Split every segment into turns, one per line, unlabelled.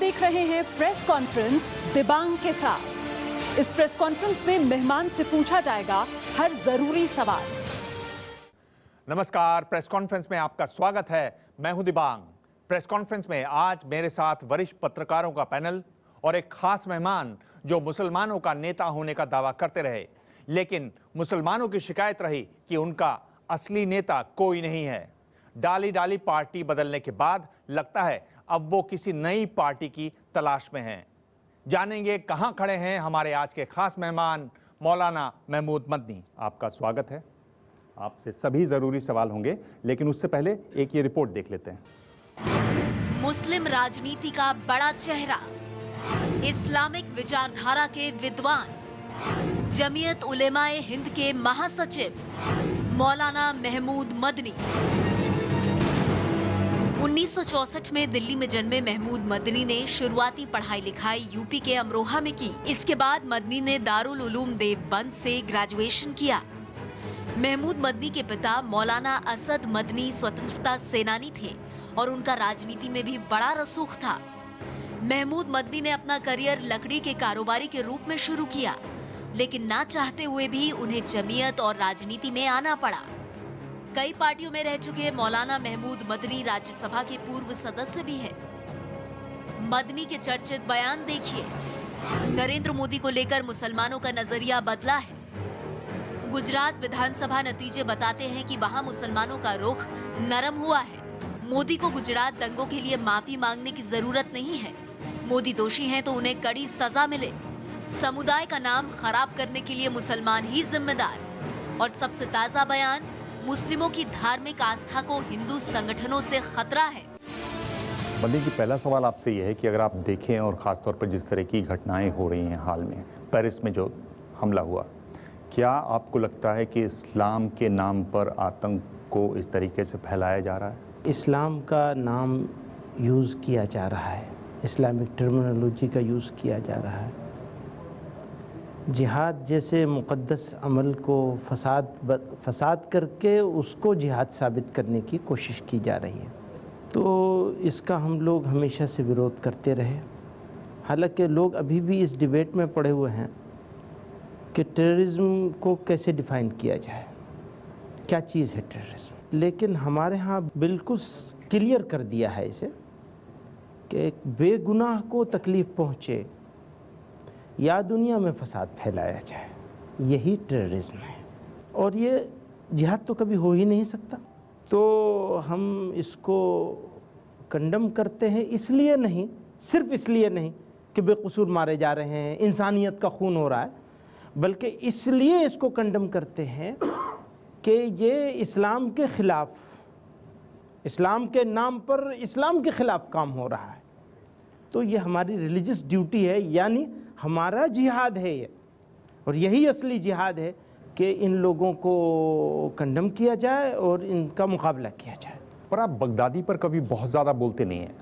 देख रहे हैं प्रेस कॉन्फ्रेंस दिबांग के साथ। इस प्रेस कॉन्फ्रेंस में मेहमान से पूछा जाएगा हर जरूरी सवाल।
नमस्कार, प्रेस कॉन्फ्रेंस में आपका स्वागत है। मैं हूं दिबांग। प्रेस कॉन्फ्रेंस में आज मेरे साथ वरिष्ठ पत्रकारों का पैनल और एक खास मेहमान जो मुसलमानों का नेता होने का दावा करते रहे, लेकिन मुसलमानों की शिकायत रही कि उनका असली नेता कोई नहीं है। डाली डाली पार्टी बदलने के बाद लगता है अब वो किसी नई पार्टी की तलाश में हैं। जानेंगे कहां खड़े हैं हमारे आज के खास मेहमान मौलाना महमूद मदनी। आपका स्वागत है। आपसे सभी जरूरी सवाल होंगे, लेकिन उससे पहले एक ये रिपोर्ट देख लेते हैं।
मुस्लिम राजनीति का बड़ा चेहरा, इस्लामिक विचारधारा के विद्वान, जमीयत उलेमाए हिंद के महासचिव मौलाना महमूद मदनी। 1964 में दिल्ली में जन्मे महमूद मदनी ने शुरुआती पढ़ाई लिखाई यूपी के अमरोहा में की। इसके बाद मदनी ने दारुल उलूम देवबंद से ग्रेजुएशन किया। महमूद मदनी के पिता मौलाना असद मदनी स्वतंत्रता सेनानी थे और उनका राजनीति में भी बड़ा रसूख था। महमूद मदनी ने अपना करियर लकड़ी के कारोबारी के रूप में शुरू किया, लेकिन ना चाहते हुए भी उन्हें जमीयत और राजनीति में आना पड़ा। कई पार्टियों में रह चुके मौलाना महमूद मदनी राज्यसभा के पूर्व सदस्य भी हैं। मदनी के चर्चित बयान देखिए। नरेंद्र मोदी को लेकर मुसलमानों का नजरिया बदला है। गुजरात विधानसभा नतीजे बताते हैं कि वहां मुसलमानों का रुख नरम हुआ है। मोदी को गुजरात दंगों के लिए माफी मांगने की जरूरत नहीं है। मोदी दोषी हैं तो उन्हें कड़ी सजा मिले। समुदाय का नाम खराब करने के लिए मुसलमान ही जिम्मेदार। और सबसे ताजा बयान, मुस्लिमों की धार्मिक आस्था को हिंदू संगठनों से खतरा है।
मदनी जी, पहला सवाल आपसे यह है कि अगर आप देखें और खासतौर पर जिस तरह की घटनाएं हो रही हैं हाल में, पेरिस में जो हमला हुआ, क्या आपको लगता है कि इस्लाम के नाम पर आतंक को इस तरीके से फैलाया जा रहा है?
इस्लाम का नाम यूज़ किया जा रहा है, इस्लामिक टर्मिनोलॉजी का यूज़ किया जा रहा है। जिहाद जैसे मुक़द्दस अमल को फसाद करके उसको जिहाद साबित करने की कोशिश की जा रही है। तो इसका हम लोग हमेशा से विरोध करते रहे। हालांकि लोग अभी भी इस डिबेट में पड़े हुए हैं कि टेररिज्म को कैसे डिफ़ाइन किया जाए, क्या चीज़ है टेररिज्म। लेकिन हमारे यहाँ बिल्कुल क्लियर कर दिया है इसे कि एक बेगुनाह को तकलीफ़ पहुँचे या दुनिया में फसाद फैलाया जाए, यही टेररिज्म है। और ये जिहाद तो कभी हो ही नहीं सकता। तो हम इसको कंडम करते हैं, इसलिए नहीं, सिर्फ इसलिए नहीं कि बेकसूर मारे जा रहे हैं, इंसानियत का खून हो रहा है, बल्कि इसलिए इसको कंडम करते हैं कि ये इस्लाम के ख़िलाफ़, इस्लाम के नाम पर इस्लाम के ख़िलाफ़ काम हो रहा है। तो ये हमारी रिलीजियस ड्यूटी है, यानी हमारा जिहाद है ये। और यही असली जिहाद है कि इन लोगों को कंडम किया जाए और इनका मुकाबला किया जाए।
पर आप बगदादी पर कभी बहुत ज़्यादा बोलते नहीं हैं।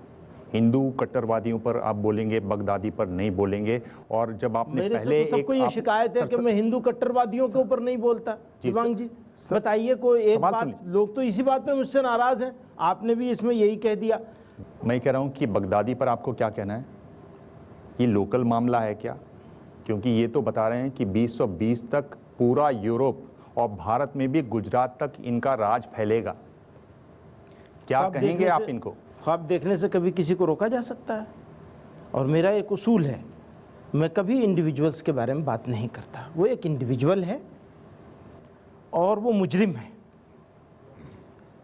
हिंदू कट्टरवादियों पर आप बोलेंगे, बगदादी पर नहीं बोलेंगे। और जब आपने
मेरे
पहले
से तो सबको ये शिकायत है कि मैं हिंदू कट्टरवादियों के ऊपर नहीं बोलता। दिबांग जी बताइए कोई एक बात। लोग तो इसी बात पे मुझसे नाराज़ हैं। आपने भी इसमें यही कह दिया।
मैं कह रहा हूँ कि बगदादी पर आपको क्या कहना है? ये लोकल मामला है क्या? क्योंकि ये तो बता रहे हैं कि 2020 तक पूरा यूरोप और भारत में भी गुजरात तक इनका राज फैलेगा। क्या कहेंगे आप इनको?
ख्वाब देखने से कभी किसी को रोका जा सकता है? और मेरा एक उसूल है, मैं कभी इंडिविजुअल्स के बारे में बात नहीं करता। वो एक इंडिविजुअल है और वो मुजरिम है।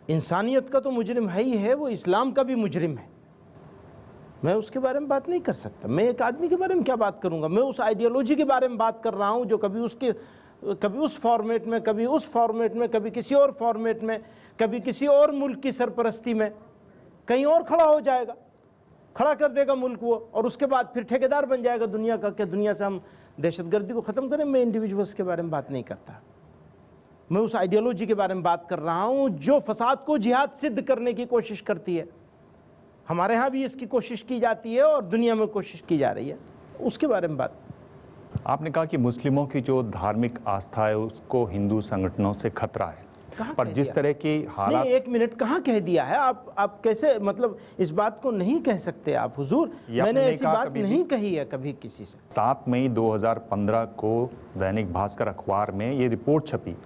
इंसानियत का तो मुजरिम है ही है, वो इस्लाम का भी मुजरिम है। मैं उसके बारे में बात नहीं कर सकता। मैं एक आदमी के बारे में क्या बात करूंगा? मैं उस आइडियोलॉजी के बारे में बात कर रहा हूं जो कभी उस फॉर्मेट में, कभी उस फॉर्मेट में, कभी किसी और फॉर्मेट में, कभी किसी और मुल्क की सरपरस्ती में कहीं और खड़ा हो जाएगा, खड़ा कर देगा मुल्क वो, और उसके बाद फिर ठेकेदार बन जाएगा दुनिया का कि दुनिया से हम दहशतगर्दी को ख़त्म करें। मैं इंडिविजुअल्स के बारे में बात नहीं करता। मैं उस आइडियोलॉजी के बारे में बात कर रहा हूँ जो फसाद को जिहाद सिद्ध करने की कोशिश करती है। हमारे यहाँ भी इसकी कोशिश की जाती है और दुनिया में कोशिश की जा रही है, उसके बारे में बात।
आपने कहा कि मुस्लिमों की जो धार्मिक आस्था है उसको हिंदू संगठनों से खतरा है।
कहाँ
पर
कह
जिस
दिया?
तरह की हालात,
नहीं, 1 मिनट, कहाँ कह दिया है? आप कैसे, मतलब इस बात को नहीं कह सकते आप हुजूर।
ये आपने
मैंने
नहीं
ऐसी
कहा
बात
कभी भी?
नहीं कही है कभी किसी से।
7 मई 2015 को दैनिक भास्कर अखबार में ये रिपोर्ट छपी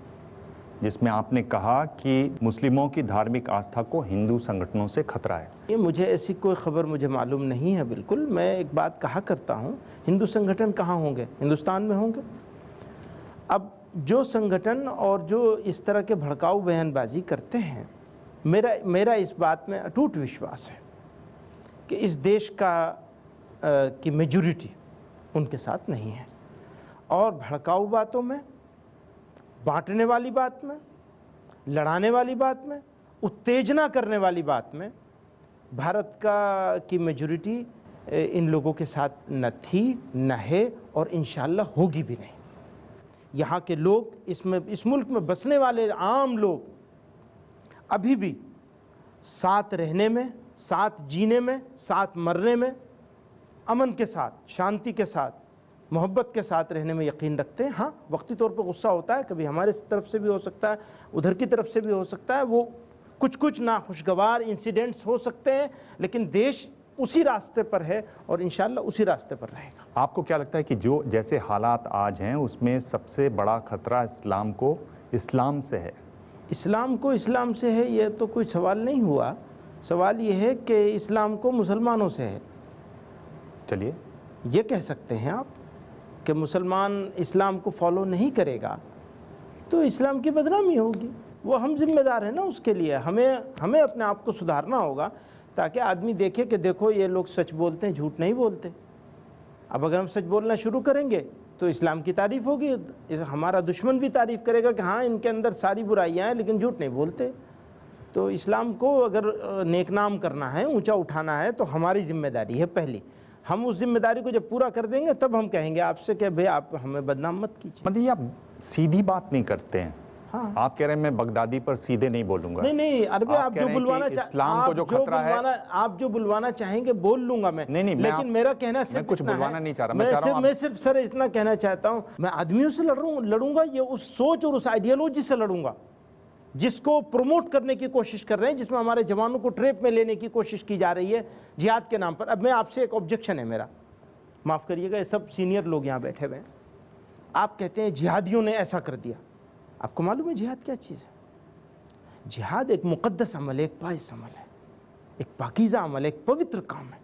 जिसमें आपने कहा कि मुस्लिमों की धार्मिक आस्था को हिंदू संगठनों से खतरा है।
ये मुझे ऐसी कोई खबर मुझे मालूम नहीं है। बिल्कुल, मैं एक बात कहा करता हूँ, हिंदू संगठन कहाँ होंगे? हिंदुस्तान में होंगे। अब जो संगठन और जो इस तरह के भड़काऊ बयानबाजी करते हैं, मेरा इस बात में अटूट विश्वास है कि इस देश की मेजॉरिटी उनके साथ नहीं है। और भड़काऊ बातों में, बांटने वाली बात में, लड़ाने वाली बात में, उत्तेजना करने वाली बात में भारत की मेजॉरिटी इन लोगों के साथ न थी, न है और इंशाल्लाह होगी भी नहीं। यहाँ के लोग, इस मुल्क में बसने वाले आम लोग अभी भी साथ रहने में, साथ जीने में, साथ मरने में, अमन के साथ, शांति के साथ, मोहब्बत के साथ रहने में यकीन रखते हैं। हाँ, वक्ती तौर पर गुस्सा होता है, कभी हमारे तरफ से भी हो सकता है, उधर की तरफ से भी हो सकता है, वो कुछ नाखुशगवार इंसिडेंट्स हो सकते हैं, लेकिन देश उसी रास्ते पर है और इंशाल्लाह उसी रास्ते पर रहेगा।
आपको क्या लगता है कि जो जैसे हालात आज हैं उसमें सबसे बड़ा खतरा इस्लाम से है?
इस्लाम को इस्लाम से है, ये तो कोई सवाल नहीं हुआ। सवाल ये है कि इस्लाम को मुसलमानों से है।
चलिए,
ये कह सकते हैं आप कि मुसलमान इस्लाम को फॉलो नहीं करेगा तो इस्लाम की बदनामी होगी। वो हम जिम्मेदार हैं ना उसके लिए। हमें अपने आप को सुधारना होगा ताकि आदमी देखे कि देखो ये लोग सच बोलते हैं, झूठ नहीं बोलते। अब अगर हम सच बोलना शुरू करेंगे तो इस्लाम की तारीफ़ होगी, हमारा दुश्मन भी तारीफ़ करेगा कि हाँ इनके अंदर सारी बुराइयाँ हैं लेकिन झूठ नहीं बोलते। तो इस्लाम को अगर नेकनाम करना है, ऊंचा उठाना है, तो हमारी जिम्मेदारी है पहली। हम उस जिम्मेदारी को जब पूरा कर देंगे तब हम कहेंगे आपसे कि भाई आप हमें बदनाम मत कीजिए।
मतलब ये आप सीधी बात नहीं करते हैं।
हाँ।
आप कह रहे हैं मैं बगदादी पर सीधे नहीं बोलूंगा।
नहीं, अरबे आप
कह
जो
रहे हैं
बुलवाना
कि इस्लाम को जो खतरा है,
आप जो बुलवाना चाहेंगे बोल लूंगा मैं।
नहीं,
लेकिन मेरा कहना सिर्फ
मैं कुछ
इतना
बुलवाना
है,
नहीं चाह रहा।
मैं सिर्फ सर इतना कहना चाहता हूं, मैं आदमियों से लड़ूंगा, ये उस सोच और उस आइडियोलॉजी से लड़ूंगा जिसको प्रमोट करने की कोशिश कर रहे हैं, जिसमें हमारे जवानों को ट्रैप में लेने की कोशिश की जा रही है जिहाद के नाम पर। अब मैं आपसे एक ऑब्जेक्शन है मेरा, माफ़ करिएगा, ये सब सीनियर लोग यहाँ बैठे हुए हैं। आप कहते हैं जिहादियों ने ऐसा कर दिया। आपको मालूम है जिहाद क्या चीज़ है? जिहाद एक मुक़द्दस अमल है, एक पाइस अमल है, एक पाकीज़ा अमल है, एक पवित्र काम है।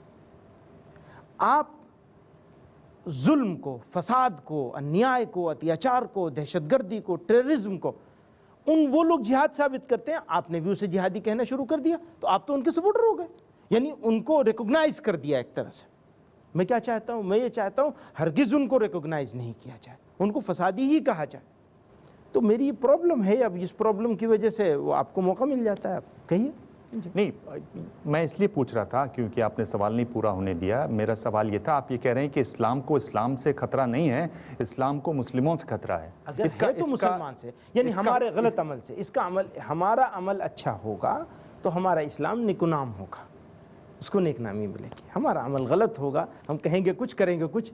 आप जुल्म को, फसाद को, अन्याय को, अत्याचार को, दहशतगर्दी को, टेररिज्म को वो लोग जिहाद साबित करते हैं। आपने भी उसे जिहादी कहना शुरू कर दिया तो आप तो उनके सपोर्टर हो गए, यानी उनको रिकॉग्नाइज कर दिया एक तरह से। मैं क्या चाहता हूँ? मैं ये चाहता हूँ हरगिज़ उनको रिकॉग्नाइज नहीं किया जाए, उनको फसादी ही कहा जाए। तो मेरी ये प्रॉब्लम है। अब इस प्रॉब्लम की वजह से वो आपको मौका मिल जाता है, आप कहिए।
नहीं, मैं इसलिए पूछ रहा था क्योंकि आपने सवाल नहीं पूरा होने दिया। मेरा सवाल ये था, आप ये कह रहे हैं कि इस्लाम को इस्लाम से खतरा नहीं है, इस्लाम को मुस्लिमों से खतरा है।
अगर है तो मुसलमान से, यानी हमारे गलत अमल से। इसका अमल, हमारा अमल अच्छा होगा तो हमारा इस्लाम निकुनाम होगा, उसको नेकनामी मिलेगी। हमारा अमल गलत होगा, हम कहेंगे कुछ, करेंगे कुछ,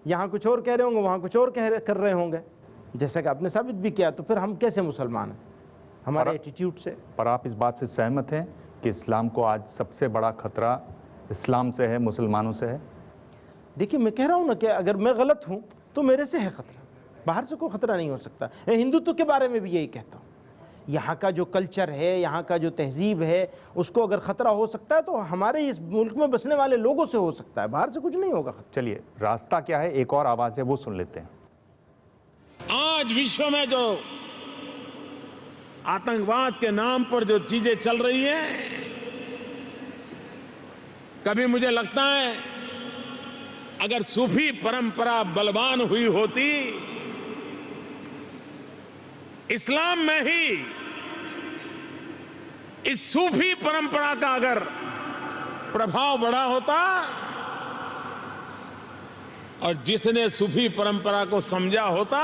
यहाँ कुछ और कह रहे होंगे, वहाँ कुछ और कर रहे होंगे, जैसा कि आपने साबित भी किया। तो फिर हम कैसे मुसलमान हैं हमारे एटीट्यूड से?
पर आप इस बात से सहमत हैं कि इस्लाम को आज सबसे बड़ा खतरा इस्लाम से है, मुसलमानों से है?
देखिए, मैं कह रहा हूँ ना कि अगर मैं गलत हूँ तो मेरे से है खतरा, बाहर से कोई खतरा नहीं हो सकता। मैं हिंदुत्व के बारे में भी यही कहता हूँ। यहाँ का जो कल्चर है, यहाँ का जो तहजीब है, उसको अगर ख़तरा हो सकता है तो हमारे इस मुल्क में बसने वाले लोगों से हो सकता है, बाहर से कुछ नहीं होगा।
चलिए, रास्ता क्या है, एक और आवाज़ है, वो सुन लेते हैं।
आज विश्व में जो आतंकवाद के नाम पर जो चीजें चल रही हैं, कभी मुझे लगता है अगर सूफी परंपरा बलवान हुई होती, इस्लाम में ही इस सूफी परंपरा का अगर प्रभाव बढ़ा होता और जिसने सूफी परंपरा को समझा होता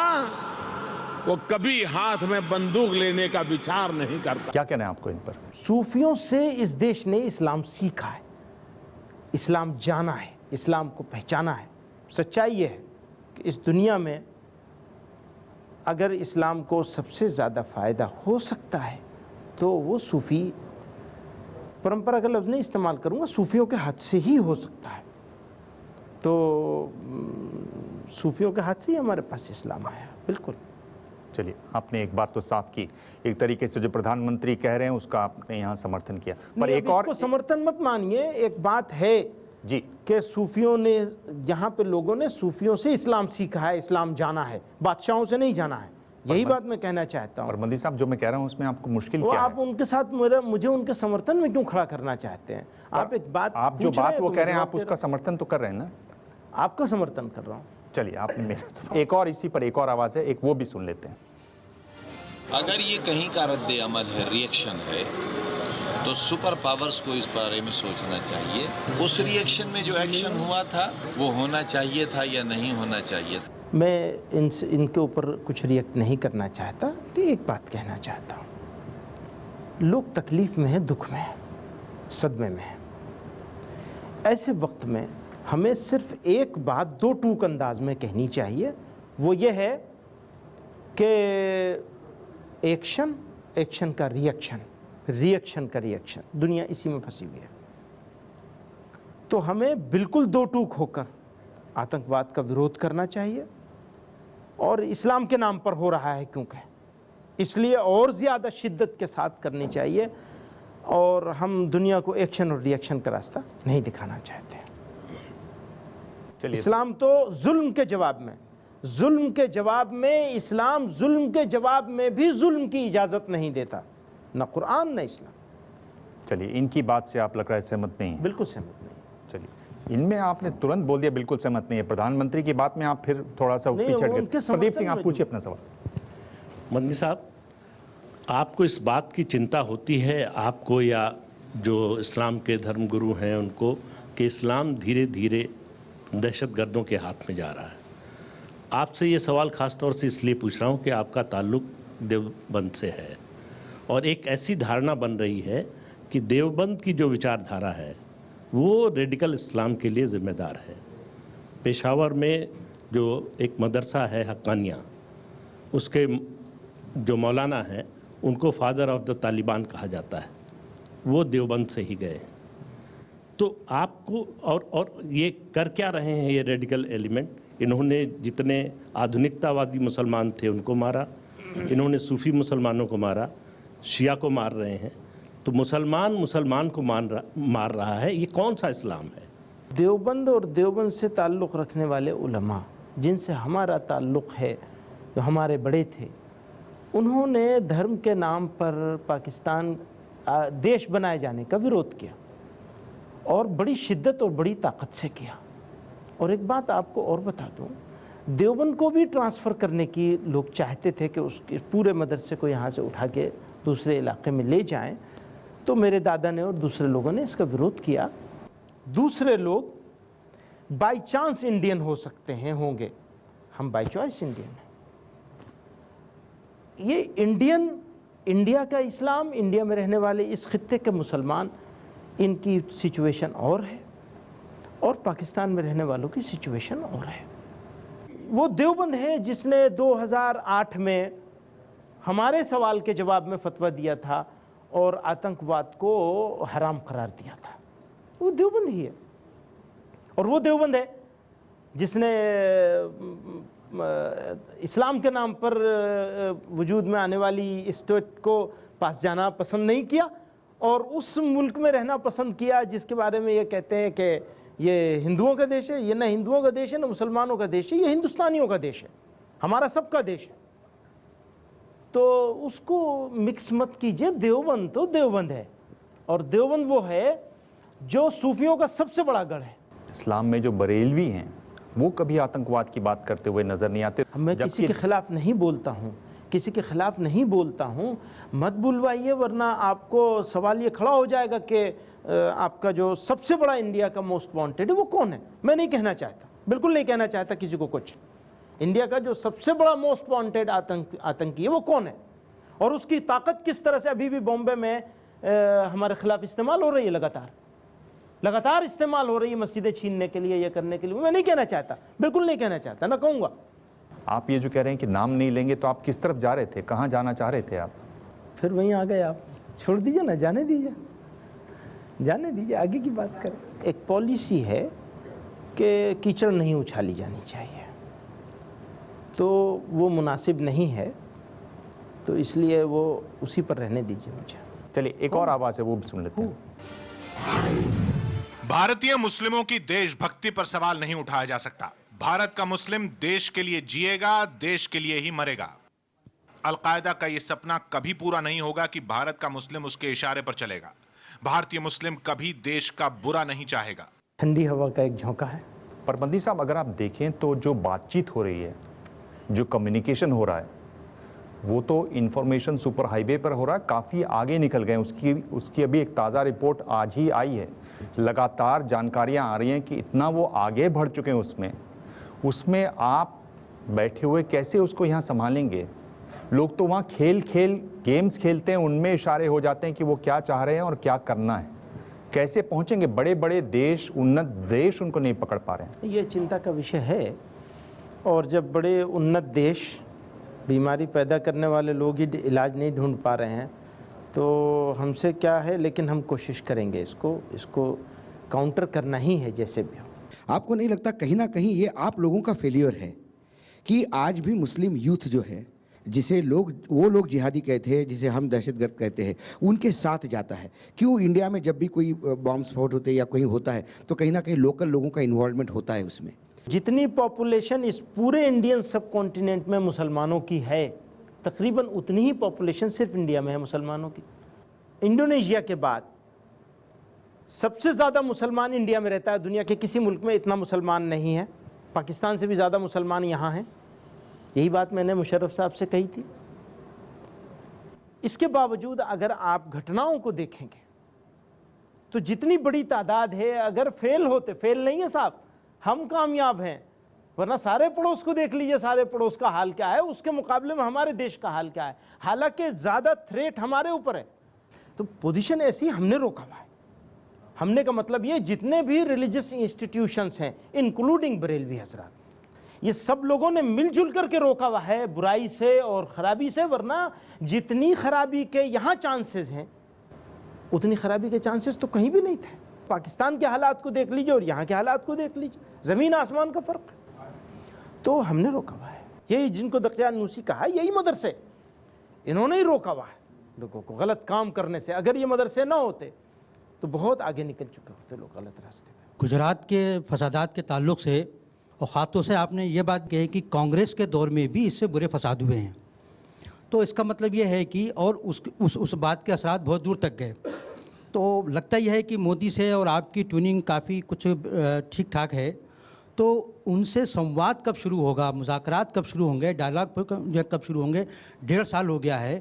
वो कभी हाथ में बंदूक लेने का विचार नहीं करता।
क्या कहना है आपको इन पर?
सूफियों से इस देश ने इस्लाम सीखा है, इस्लाम जाना है, इस्लाम को पहचाना है। सच्चाई ये है कि इस दुनिया में अगर इस्लाम को सबसे ज़्यादा फ़ायदा हो सकता है तो वो सूफ़ी परंपरा का लफ्ज़ नहीं इस्तेमाल करूँगा, सूफ़ियों के हाथ से ही हो सकता है। तो सूफ़ियों के हाथ से ही हमारे पास इस्लाम आया। बिल्कुल।
चलिए, आपने एक बात तो साफ की, एक तरीके से जो प्रधानमंत्री कह रहे हैं उसका आपने यहाँ समर्थन किया, पर एक और
समर्थन मत मानिए। एक बात है
जी
कि सूफियों ने, यहाँ पे लोगों ने सूफियों से इस्लाम सीखा है, इस्लाम जाना है, बादशाहों से नहीं जाना है। यही बात मैं कहना चाहता हूँ।
और मदनी साहब, जो मैं कह रहा हूँ उसमें आपको मुश्किल
वो
क्या
आप
है?
उनके साथ मुझे उनके समर्थन में क्यों खड़ा करना चाहते हैं? आप एक बात,
आप जो बात वो कह रहे हैं आप उसका समर्थन तो कर रहे हैं ना?
आपका समर्थन कर रहा हूँ।
चलिए, आपने मेरा एक और इसी पर एक और आवाज़ है, एक वो भी सुन लेते हैं।
अगर ये कहीं का रद्द अमल है, रिएक्शन है, तो सुपर पावर्स को इस बारे में सोचना चाहिए। उस रिएक्शन में जो एक्शन हुआ था वो होना चाहिए था या नहीं होना चाहिए था?
मैं इनके ऊपर कुछ रिएक्ट नहीं करना चाहता, तो एक बात कहना चाहता हूँ। लोग तकलीफ़ में है, दुख में है, सदमे में है। ऐसे वक्त में हमें सिर्फ एक बात दो टूक अंदाज में कहनी चाहिए, वो ये है कि एक्शन का रिएक्शन, रिएक्शन का रिएक्शन, दुनिया इसी में फंसी हुई है। तो हमें बिल्कुल दो टूक होकर आतंकवाद का विरोध करना चाहिए, और इस्लाम के नाम पर हो रहा है क्योंकि इसलिए और ज़्यादा शिद्दत के साथ करनी चाहिए, और हम दुनिया को एक्शन और रिएक्शन का रास्ता नहीं दिखाना चाहते। इस्लाम तो जुल्म के जवाब में, जुल्म के जवाब में, इस्लाम जुल्म के जवाब में भी जुल्म की इजाज़त नहीं देता, न कुरान न इस्लाम।
चलिए, इनकी बात से आप लग रहा है सहमत नहीं है?
बिल्कुल सहमत नहीं।
चलिए, इनमें आपने तुरंत बोल दिया बिल्कुल सहमत नहीं है, प्रधानमंत्री की बात में आप फिर थोड़ा सा पीछे हट गए। प्रदीप सिंह, आप पूछिए अपना सवाल।
मदनी साहब, आपको इस बात की चिंता होती है, आपको या जो इस्लाम के धर्मगुरु हैं उनको, कि इस्लाम धीरे धीरे दहशतगर्दों के हाथ में जा रहा है? आपसे ये सवाल ख़ास तौर से इसलिए पूछ रहा हूँ कि आपका ताल्लुक़ देवबंद से है, और एक ऐसी धारणा बन रही है कि देवबंद की जो विचारधारा है वो रेडिकल इस्लाम के लिए ज़िम्मेदार है। पेशावर में जो एक मदरसा है हक्कानिया, उसके जो मौलाना हैं उनको फादर ऑफ द तालिबान कहा जाता है, वो देवबंद से ही गए। तो आपको और ये कर क्या रहे हैं ये रेडिकल एलिमेंट? इन्होंने जितने आधुनिकतावादी मुसलमान थे उनको मारा, इन्होंने सूफ़ी मुसलमानों को मारा, शिया को मार रहे हैं। तो मुसलमान को मार रहा है, ये कौन सा इस्लाम है?
देवबंद और देवबंद से ताल्लुक़ रखने वाले उलमा जिनसे हमारा ताल्लुक़ है, जो हमारे बड़े थे, उन्होंने धर्म के नाम पर पाकिस्तान देश बनाए जाने का विरोध किया, और बड़ी शिद्दत और बड़ी ताकत से किया। और एक बात आपको और बता दूं, देवबंद को भी ट्रांसफ़र करने की लोग चाहते थे कि उसके पूरे मदरसे को यहाँ से उठा के दूसरे इलाके में ले जाएं, तो मेरे दादा ने और दूसरे लोगों ने इसका विरोध किया। दूसरे लोग बाई चांस इंडियन हो सकते हैं, होंगे, हम बाई चॉइस इंडियन हैं। ये इंडिया का इस्लाम, इंडिया में रहने वाले इस खित्ते के मुसलमान, इनकी सिचुएशन और है, और पाकिस्तान में रहने वालों की सिचुएशन और है। वो देवबंद है जिसने 2008 में हमारे सवाल के जवाब में फतवा दिया था और आतंकवाद को हराम करार दिया था, वो देवबंद ही है। और वो देवबंद है जिसने इस्लाम के नाम पर वजूद में आने वाली स्टेट को पास जाना पसंद नहीं किया, और उस मुल्क में रहना पसंद किया जिसके बारे में ये कहते हैं कि ये हिंदुओं का देश है। ये ना हिंदुओं का देश है, ना मुसलमानों का देश है, ये हिंदुस्तानियों का देश है, हमारा सबका देश है। तो उसको मिक्स मत कीजिए। देवबंद तो देवबंद है, और देवबंद वो है जो सूफियों का सबसे बड़ा गढ़ है।
इस्लाम में जो बरेलवी हैं वो कभी आतंकवाद की बात करते हुए नजर नहीं आते।
मैं किसी के खिलाफ नहीं बोलता हूँ, किसी के खिलाफ नहीं बोलता हूँ, मत बुलवाइए, वरना आपको सवाल ये खड़ा हो जाएगा कि आपका जो सबसे बड़ा इंडिया का मोस्ट वांटेड है वो कौन है। मैं नहीं कहना चाहता, बिल्कुल नहीं कहना चाहता किसी को कुछ। इंडिया का जो सबसे बड़ा मोस्ट वांटेड आतंकी है वो कौन है, और उसकी ताकत किस तरह से अभी भी बॉम्बे में हमारे खिलाफ इस्तेमाल हो रही है, लगातार इस्तेमाल हो रही है मस्जिदें छीनने के लिए, ये करने के लिए। मैं नहीं कहना चाहता, बिल्कुल नहीं कहना चाहता, ना कहूँगा।
आप ये जो कह रहे हैं कि नाम नहीं लेंगे, तो आप किस तरफ जा रहे थे, कहाँ जाना चाह रहे थे आप?
फिर वहीं आ गए आप। छोड़ दीजिए ना, जाने दीजिए, जाने दीजिए, आगे की बात करें। एक पॉलिसी है कि कीचड़ नहीं उछाली जानी चाहिए, तो वो मुनासिब नहीं है, तो इसलिए वो उसी पर रहने दीजिए मुझे।
चलिए एक और आवाज़ है, वो भी सुन लेते हैं।
भारतीय मुस्लिमों की देशभक्ति पर सवाल नहीं उठाया जा सकता। भारत का मुस्लिम देश के लिए जिएगा, देश के लिए ही मरेगा। अलकायदा का यह सपना कभी पूरा नहीं होगा कि भारत का मुस्लिम उसके इशारे पर चलेगा। भारतीय मुस्लिम कभी देश का बुरा नहीं चाहेगा।
ठंडी हवा का एक झोंका है।
पर बंदी साहब, अगर आप देखें तो जो बातचीत हो रही है, जो कम्युनिकेशन हो रहा है, वो तो इंफॉर्मेशन सुपर हाईवे पर हो रहा है, काफ़ी आगे निकल गए। उसकी अभी एक ताज़ा रिपोर्ट आज ही आई है। लगातार जानकारियां आ रही हैं कि इतना वो आगे बढ़ चुके हैं उसमें आप बैठे हुए कैसे उसको यहाँ संभालेंगे? लोग तो वहाँ गेम्स खेलते हैं, उनमें इशारे हो जाते हैं कि वो क्या चाह रहे हैं और क्या करना है। कैसे पहुँचेंगे? बड़े बड़े देश, उन्नत देश उनको नहीं पकड़ पा रहे हैं।
ये चिंता का विषय है। और जब बड़े उन्नत देश बीमारी पैदा करने वाले लोग ही इलाज नहीं ढूंढ पा रहे हैं, तो हमसे क्या है, लेकिन हम कोशिश करेंगे इसको काउंटर करना ही है जैसे भी हो।
आपको नहीं लगता कहीं ना कहीं ये आप लोगों का फेलियर है कि आज भी मुस्लिम यूथ जो है, जिसे वो लोग जिहादी कहते हैं, जिसे हम दहशतगर्द कहते हैं, उनके साथ जाता है? क्यों इंडिया में जब भी कोई बॉम्ब स्फोट होते हैं या कहीं होता है तो कहीं ना कहीं लोकल लोगों का इन्वॉल्वमेंट होता है उसमें?
जितनी पॉपुलेशन इस पूरे इंडियन सब कॉन्टिनेंट में मुसलमानों की है, तकरीबन उतनी ही पॉपुलेशन सिर्फ इंडिया में है मुसलमानों की। इंडोनेशिया के बाद सबसे ज़्यादा मुसलमान इंडिया में रहता है। दुनिया के किसी मुल्क में इतना मुसलमान नहीं है। पाकिस्तान से भी ज़्यादा मुसलमान यहाँ हैं। यही बात मैंने मुशर्रफ साहब से कही थी। इसके बावजूद अगर आप घटनाओं को देखेंगे तो जितनी बड़ी तादाद है, अगर फेल नहीं है साहब, हम कामयाब हैं। वरना सारे पड़ोस को देख लीजिए, सारे पड़ोस का हाल क्या है, उसके मुकाबले में हमारे देश का हाल क्या है। हालांकि ज़्यादा थ्रेट हमारे ऊपर है। तो पोजीशन ऐसी हमने रोका हुआ है। हमने का मतलब ये, जितने भी रिलीजियस इंस्टीट्यूशंस हैं, इंक्लूडिंग बरेलवी हजरात, ये सब लोगों ने मिलजुल करके रोका हुआ है बुराई से और ख़राबी से। वरना जितनी खराबी के यहाँ चांसेस हैं, उतनी खराबी के चांसेस तो कहीं भी नहीं थे। पाकिस्तान के हालात को देख लीजिए और यहाँ के हालात को देख लीजिए, ज़मीन आसमान का फ़र्क है। तो हमने रोका हुआ है। यही जिनको दकियानूसी कहा है, यही मदरसे, इन्होंने ही रोका हुआ है लोगों को गलत काम करने से। अगर ये मदरसे ना होते तो बहुत आगे निकल चुके होते लोग गलत रास्ते में।
गुजरात के फसादात के ताल्लुक से और ख़ासतौर से आपने ये बात कही कि कांग्रेस के दौर में भी इससे बुरे फसाद हुए हैं, तो इसका मतलब ये है कि और उस बात के असरात बहुत दूर तक गए। तो लगता यह है कि मोदी से और आपकी ट्यूनिंग काफ़ी कुछ ठीक ठाक है। तो उनसे संवाद कब शुरू होगा, मुज़ाकरात कब शुरू होंगे, डायलॉग कब शुरू होंगे? 1.5 साल हो गया है,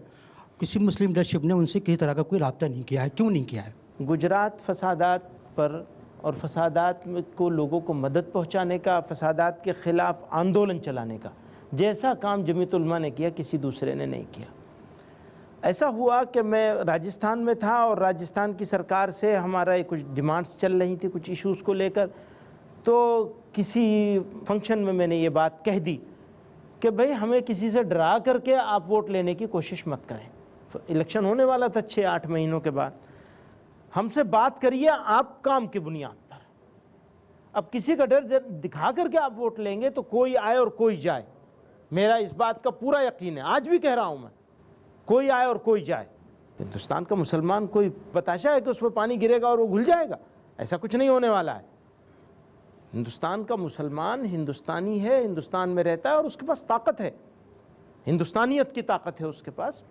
किसी मुस्लिम लीडरशिप ने उनसे किसी तरह का कोई रब्ता नहीं किया है। क्यों नहीं किया है?
गुजरात फसादात पर और फसादात को लोगों को मदद पहुंचाने का, फसादात के ख़िलाफ़ आंदोलन चलाने का जैसा काम जमीयत उलमा ने किया, किसी दूसरे ने नहीं किया। ऐसा हुआ कि मैं राजस्थान में था और राजस्थान की सरकार से हमारा कुछ डिमांड्स चल रही थी, कुछ इश्यूज़ को लेकर। तो किसी फंक्शन में मैंने ये बात कह दी कि भाई हमें किसी से डरा करके आप वोट लेने की कोशिश मत करें। इलेक्शन होने वाला था 6-8 महीनों के बाद। हमसे बात करिए आप काम की बुनियाद पर। अब किसी का डर दिखा करके आप वोट लेंगे तो कोई आए और कोई जाए। मेरा इस बात का पूरा यकीन है, आज भी कह रहा हूं मैं, कोई आए और कोई जाए। हिंदुस्तान का मुसलमान कोई बताशा है कि उस पर पानी गिरेगा और वो घुल जाएगा? ऐसा कुछ नहीं होने वाला है। हिंदुस्तान का मुसलमान हिंदुस्तानी है, हिंदुस्तान में रहता है और उसके पास ताकत है, हिंदुस्तानियत की ताकत है उसके पास।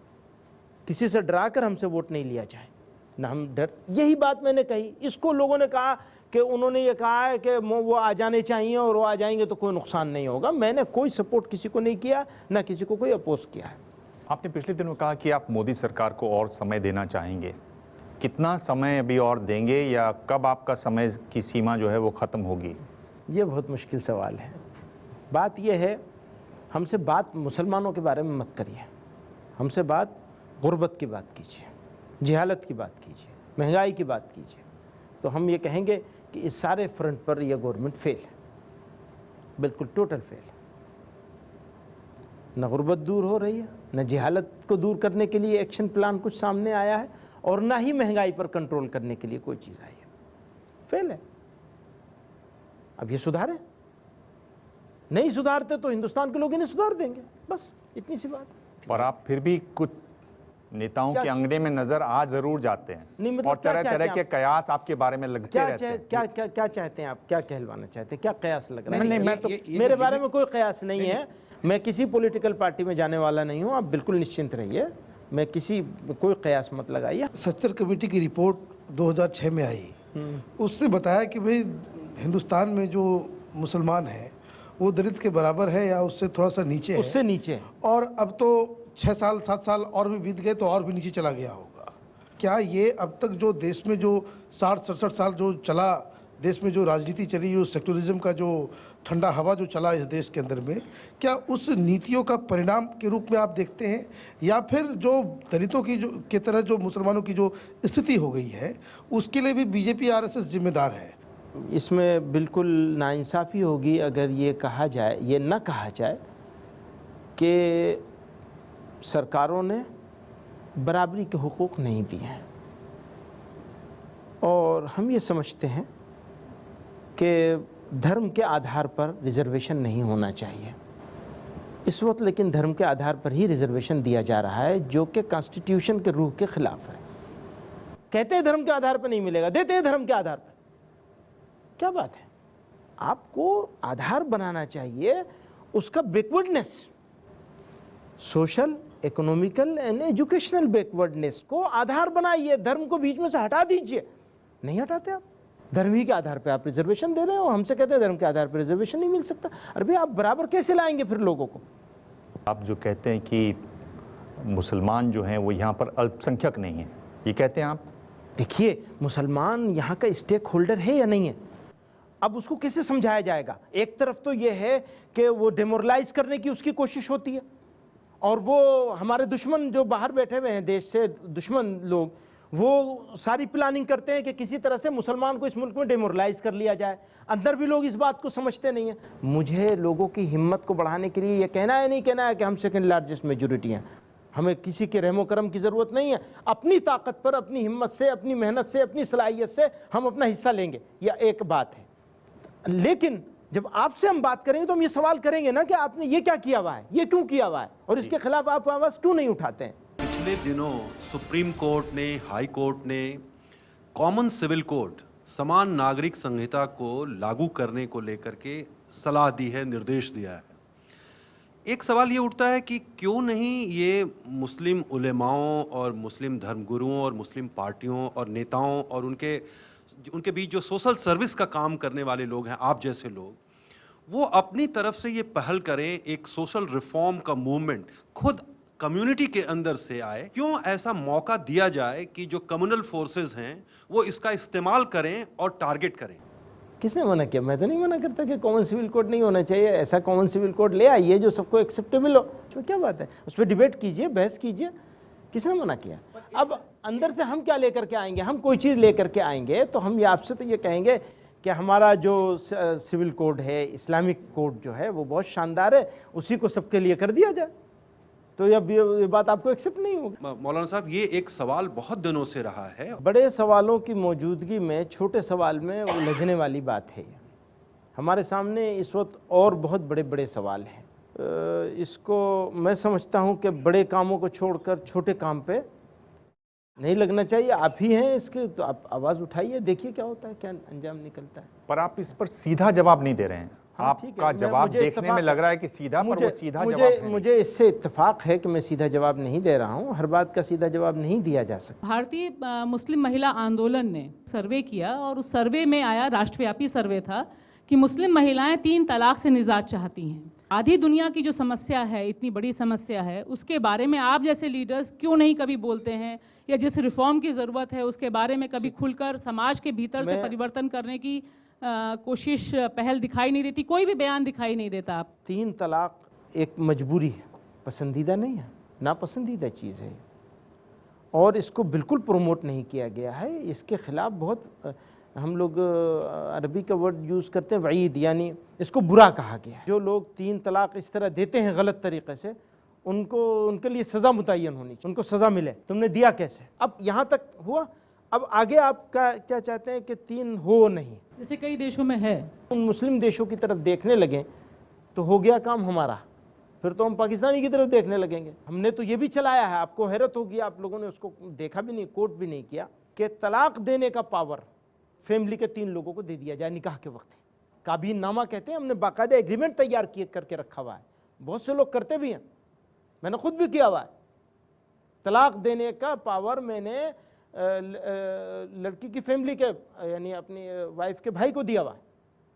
किसी से डरा कर हमसे वोट नहीं लिया जाए ना, हम डर। यही बात मैंने कही। इसको लोगों ने कहा कि उन्होंने ये कहा है कि वो आ जाने चाहिए और वो आ जाएंगे तो कोई नुकसान नहीं होगा। मैंने कोई सपोर्ट किसी को नहीं किया, ना किसी को कोई अपोज किया है।
आपने पिछले दिनों कहा कि आप मोदी सरकार को और समय देना चाहेंगे। कितना समय अभी और देंगे, या कब आपका समय की सीमा जो है वो ख़त्म होगी?
ये बहुत मुश्किल सवाल है। बात यह है, हमसे बात मुसलमानों के बारे में मत करिए, हमसे बात गुर्बत की बात कीजिए, जहालत की बात कीजिए, महंगाई की बात कीजिए। तो हम ये कहेंगे कि इस सारे फ्रंट पर यह गवर्नमेंट फेल है, बिल्कुल टोटल फेल है। न गुर्बत दूर हो रही है, न जहालत को दूर करने के लिए एक्शन प्लान कुछ सामने आया है, और ना ही महंगाई पर कंट्रोल करने के लिए कोई चीज़ आई है। फेल है। अब ये सुधारे, नहीं सुधारते तो हिंदुस्तान के लोग इन्हें सुधार देंगे, बस इतनी सी बात है।
पर आप फिर भी कुछ नेताओं के अंगने में नजर आ जरूर जाते हैं,
नहीं, मतलब
और तरह तरह के कयास आपके बारे में लगते रहते हैं।
क्या चाहते हैं आप, क्या कहलवाना चाहते हैं, क्या कयास लग रहा है? मैं तो मेरे बारे में कोई कयास नहीं है, मैं किसी पॉलिटिकल पार्टी में जाने वाला नहीं हूँ, आप बिल्कुल निश्चिंत रहिए, मैं किसी कोई कयास मत लगाइए।
सच्चर कमेटी की रिपोर्ट 2006 में आई, उसने बताया कि भाई हिंदुस्तान में जो मुसलमान हैं वो दलित के बराबर है या उससे थोड़ा सा नीचे है,
उससे नीचे,
और अब तो 6 साल 7 साल और भी बीत गए तो और भी नीचे चला गया होगा। क्या ये अब तक जो देश में जो 60-67 साल जो चला, देश में जो राजनीति चली, जो सेक्युलरिज्म का जो ठंडा हवा जो चला इस देश के अंदर में, क्या उस नीतियों का परिणाम के रूप में आप देखते हैं, या फिर जो दलितों की जो के तरह जो मुसलमानों की जो स्थिति हो गई है उसके लिए भी बीजेपी आरएसएस जिम्मेदार है?
इसमें बिल्कुल नाइंसाफ़ी होगी अगर ये कहा जाए, ये न कहा जाए कि सरकारों ने बराबरी के हुकूक़ नहीं दिए हैं, और हम ये समझते हैं कि धर्म के आधार पर रिजर्वेशन नहीं होना चाहिए इस वक्त, लेकिन धर्म के आधार पर ही रिजर्वेशन दिया जा रहा है, जो कि कॉन्स्टिट्यूशन के रूह के ख़िलाफ़ है। कहते हैं धर्म के आधार पर नहीं मिलेगा, देते हैं धर्म के आधार पर। क्या बात है? आपको आधार बनाना चाहिए उसका backwardness, social, economical and educational backwardness को आधार बनाइए, धर्म को बीच में से हटा दीजिए। नहीं हटाते आप, धर्म ही के आधार पे आप रिजर्वेशन दे रहे हो, हमसे कहते हैं धर्म के आधार पर रिजर्वेशन नहीं मिल सकता। अरे भाई आप बराबर कैसे लाएंगे फिर लोगों को?
आप जो कहते हैं कि मुसलमान जो हैं वो यहाँ पर अल्पसंख्यक नहीं है, ये कहते हैं आप?
देखिए, मुसलमान यहाँ का स्टेक होल्डर है या नहीं है, अब उसको कैसे समझाया जाएगा? एक तरफ तो ये है कि वो डेमोरलाइज करने की उसकी कोशिश होती है, और वो हमारे दुश्मन जो बाहर बैठे हुए हैं, देश से दुश्मन लोग, वो सारी प्लानिंग करते हैं कि किसी तरह से मुसलमान को इस मुल्क में डेमोरलाइज कर लिया जाए। अंदर भी लोग इस बात को समझते नहीं हैं। मुझे लोगों की हिम्मत को बढ़ाने के लिए ये कहना है नहीं कहना है कि हम सेकेंड लार्जेस्ट मेजोरिटी हैं, हमें किसी के रहमो करम की ज़रूरत नहीं है। अपनी ताकत पर, अपनी हिम्मत से, अपनी मेहनत से, अपनी सलाहियत से हम अपना हिस्सा लेंगे, यह एक बात है। लेकिन जब आपसे हम बात करेंगे तो हम ये सवाल करेंगे ना कि आपने ये क्या किया हुआ है, ये क्यों किया हुआ है, और इसके खिलाफ आप आवाज़ क्यों नहीं उठाते हैं?
पिछले दिनों सुप्रीम कोर्ट ने, हाई कोर्ट ने कॉमन सिविल कोड, समान नागरिक संहिता को लागू करने को लेकर के सलाह दी है, निर्देश दिया है। एक सवाल ये उठता है कि क्यों नहीं ये मुस्लिम उलेमाओं और मुस्लिम धर्मगुरुओं और मुस्लिम पार्टियों और नेताओं और उनके बीच जो सोशल सर्विस का काम करने वाले लोग हैं, आप जैसे लोग, वो अपनी तरफ से ये पहल करें, एक सोशल रिफॉर्म का मूवमेंट खुद कम्युनिटी के अंदर से आए। क्यों ऐसा मौका दिया जाए कि जो कम्युनल फोर्सेस हैं वो इसका इस्तेमाल करें और टारगेट करें?
किसने मना किया? मैं तो नहीं मना करता कि कॉमन सिविल कोड नहीं होना चाहिए। ऐसा कॉमन सिविल कोड ले आइए जो सबको एक्सेप्टेबल हो, उसमें क्या बात है? उस पर डिबेट कीजिए, बहस कीजिए, किसने मना किया? अब अंदर से हम क्या लेकर के आएंगे? हम कोई चीज़ लेकर के आएंगे तो हम ये आपसे तो ये कहेंगे कि हमारा जो सिविल कोड है, इस्लामिक कोड जो है वो बहुत शानदार है, उसी को सबके लिए कर दिया जाए, तो ये बात आपको एक्सेप्ट नहीं होगी।
मौलाना साहब, ये एक सवाल बहुत दिनों से रहा है।
बड़े सवालों की मौजूदगी में छोटे सवाल में उलझने वाली बात है। हमारे सामने इस वक्त और बहुत बड़े बड़े सवाल हैं। इसको मैं समझता हूँ कि बड़े कामों को छोड़कर छोटे काम पे नहीं लगना चाहिए। आप ही हैं इसके, तो आप आवाज़ उठाइए, देखिए क्या होता है, क्या अंजाम निकलता है।
पर आप इस पर सीधा जवाब नहीं दे रहे हैं। आपका जवाब देखने में लग रहा है कि सीधा, पर वो सीधा जवाब है।
मुझे इससे इत्तेफाक है कि मैं सीधा जवाब नहीं दे रहा हूँ। हर बात का सीधा जवाब नहीं दिया जा सकता।
भारतीय मुस्लिम महिला आंदोलन ने सर्वे किया और उस सर्वे में आया, राष्ट्रव्यापी सर्वे था, कि मुस्लिम महिलाएं 3 तलाक से निजात चाहती हैं। आधी दुनिया की जो समस्या है, इतनी बड़ी समस्या है, उसके बारे में आप जैसे लीडर्स क्यों नहीं कभी बोलते हैं, या जिस रिफॉर्म की ज़रूरत है उसके बारे में कभी खुलकर समाज के भीतर से परिवर्तन करने की कोशिश, पहल दिखाई नहीं देती? कोई भी बयान दिखाई नहीं देता। आप
3 तलाक एक मजबूरी है, पसंदीदा नहीं है, नापसंदीदा चीज़ है, और इसको बिल्कुल प्रमोट नहीं किया गया है। इसके ख़िलाफ़ बहुत हम लोग अरबी का वर्ड यूज़ करते हैं वईद, यानी इसको बुरा कहा गया है। जो लोग 3 तलाक इस तरह देते हैं गलत तरीके से, उनके लिए सज़ा मुतय्यन होनी चाहिए, उनको सज़ा मिले। तुमने दिया कैसे? अब यहाँ तक हुआ, अब आगे आप क्या चाहते हैं कि 3 हो नहीं,
जैसे कई देशों में है।
उन मुस्लिम देशों की तरफ देखने लगें तो हो गया काम हमारा, फिर तो हम पाकिस्तानी की तरफ देखने लगेंगे। हमने तो ये भी चलाया है, आपको हैरत होगी, आप लोगों ने उसको देखा भी नहीं, कोट भी नहीं किया, कि तलाक देने का पावर फैमिली के 3 लोगों को दे दिया जाए निकाह के वक्त। काबीन नामा कहते हैं, हमने बाकायदा एग्रीमेंट तैयार करके रखा हुआ है, बहुत से लोग करते भी हैं, मैंने खुद भी किया हुआ है। तलाक देने का पावर मैंने लड़की की फैमिली के यानी अपनी वाइफ के भाई को दिया हुआ है,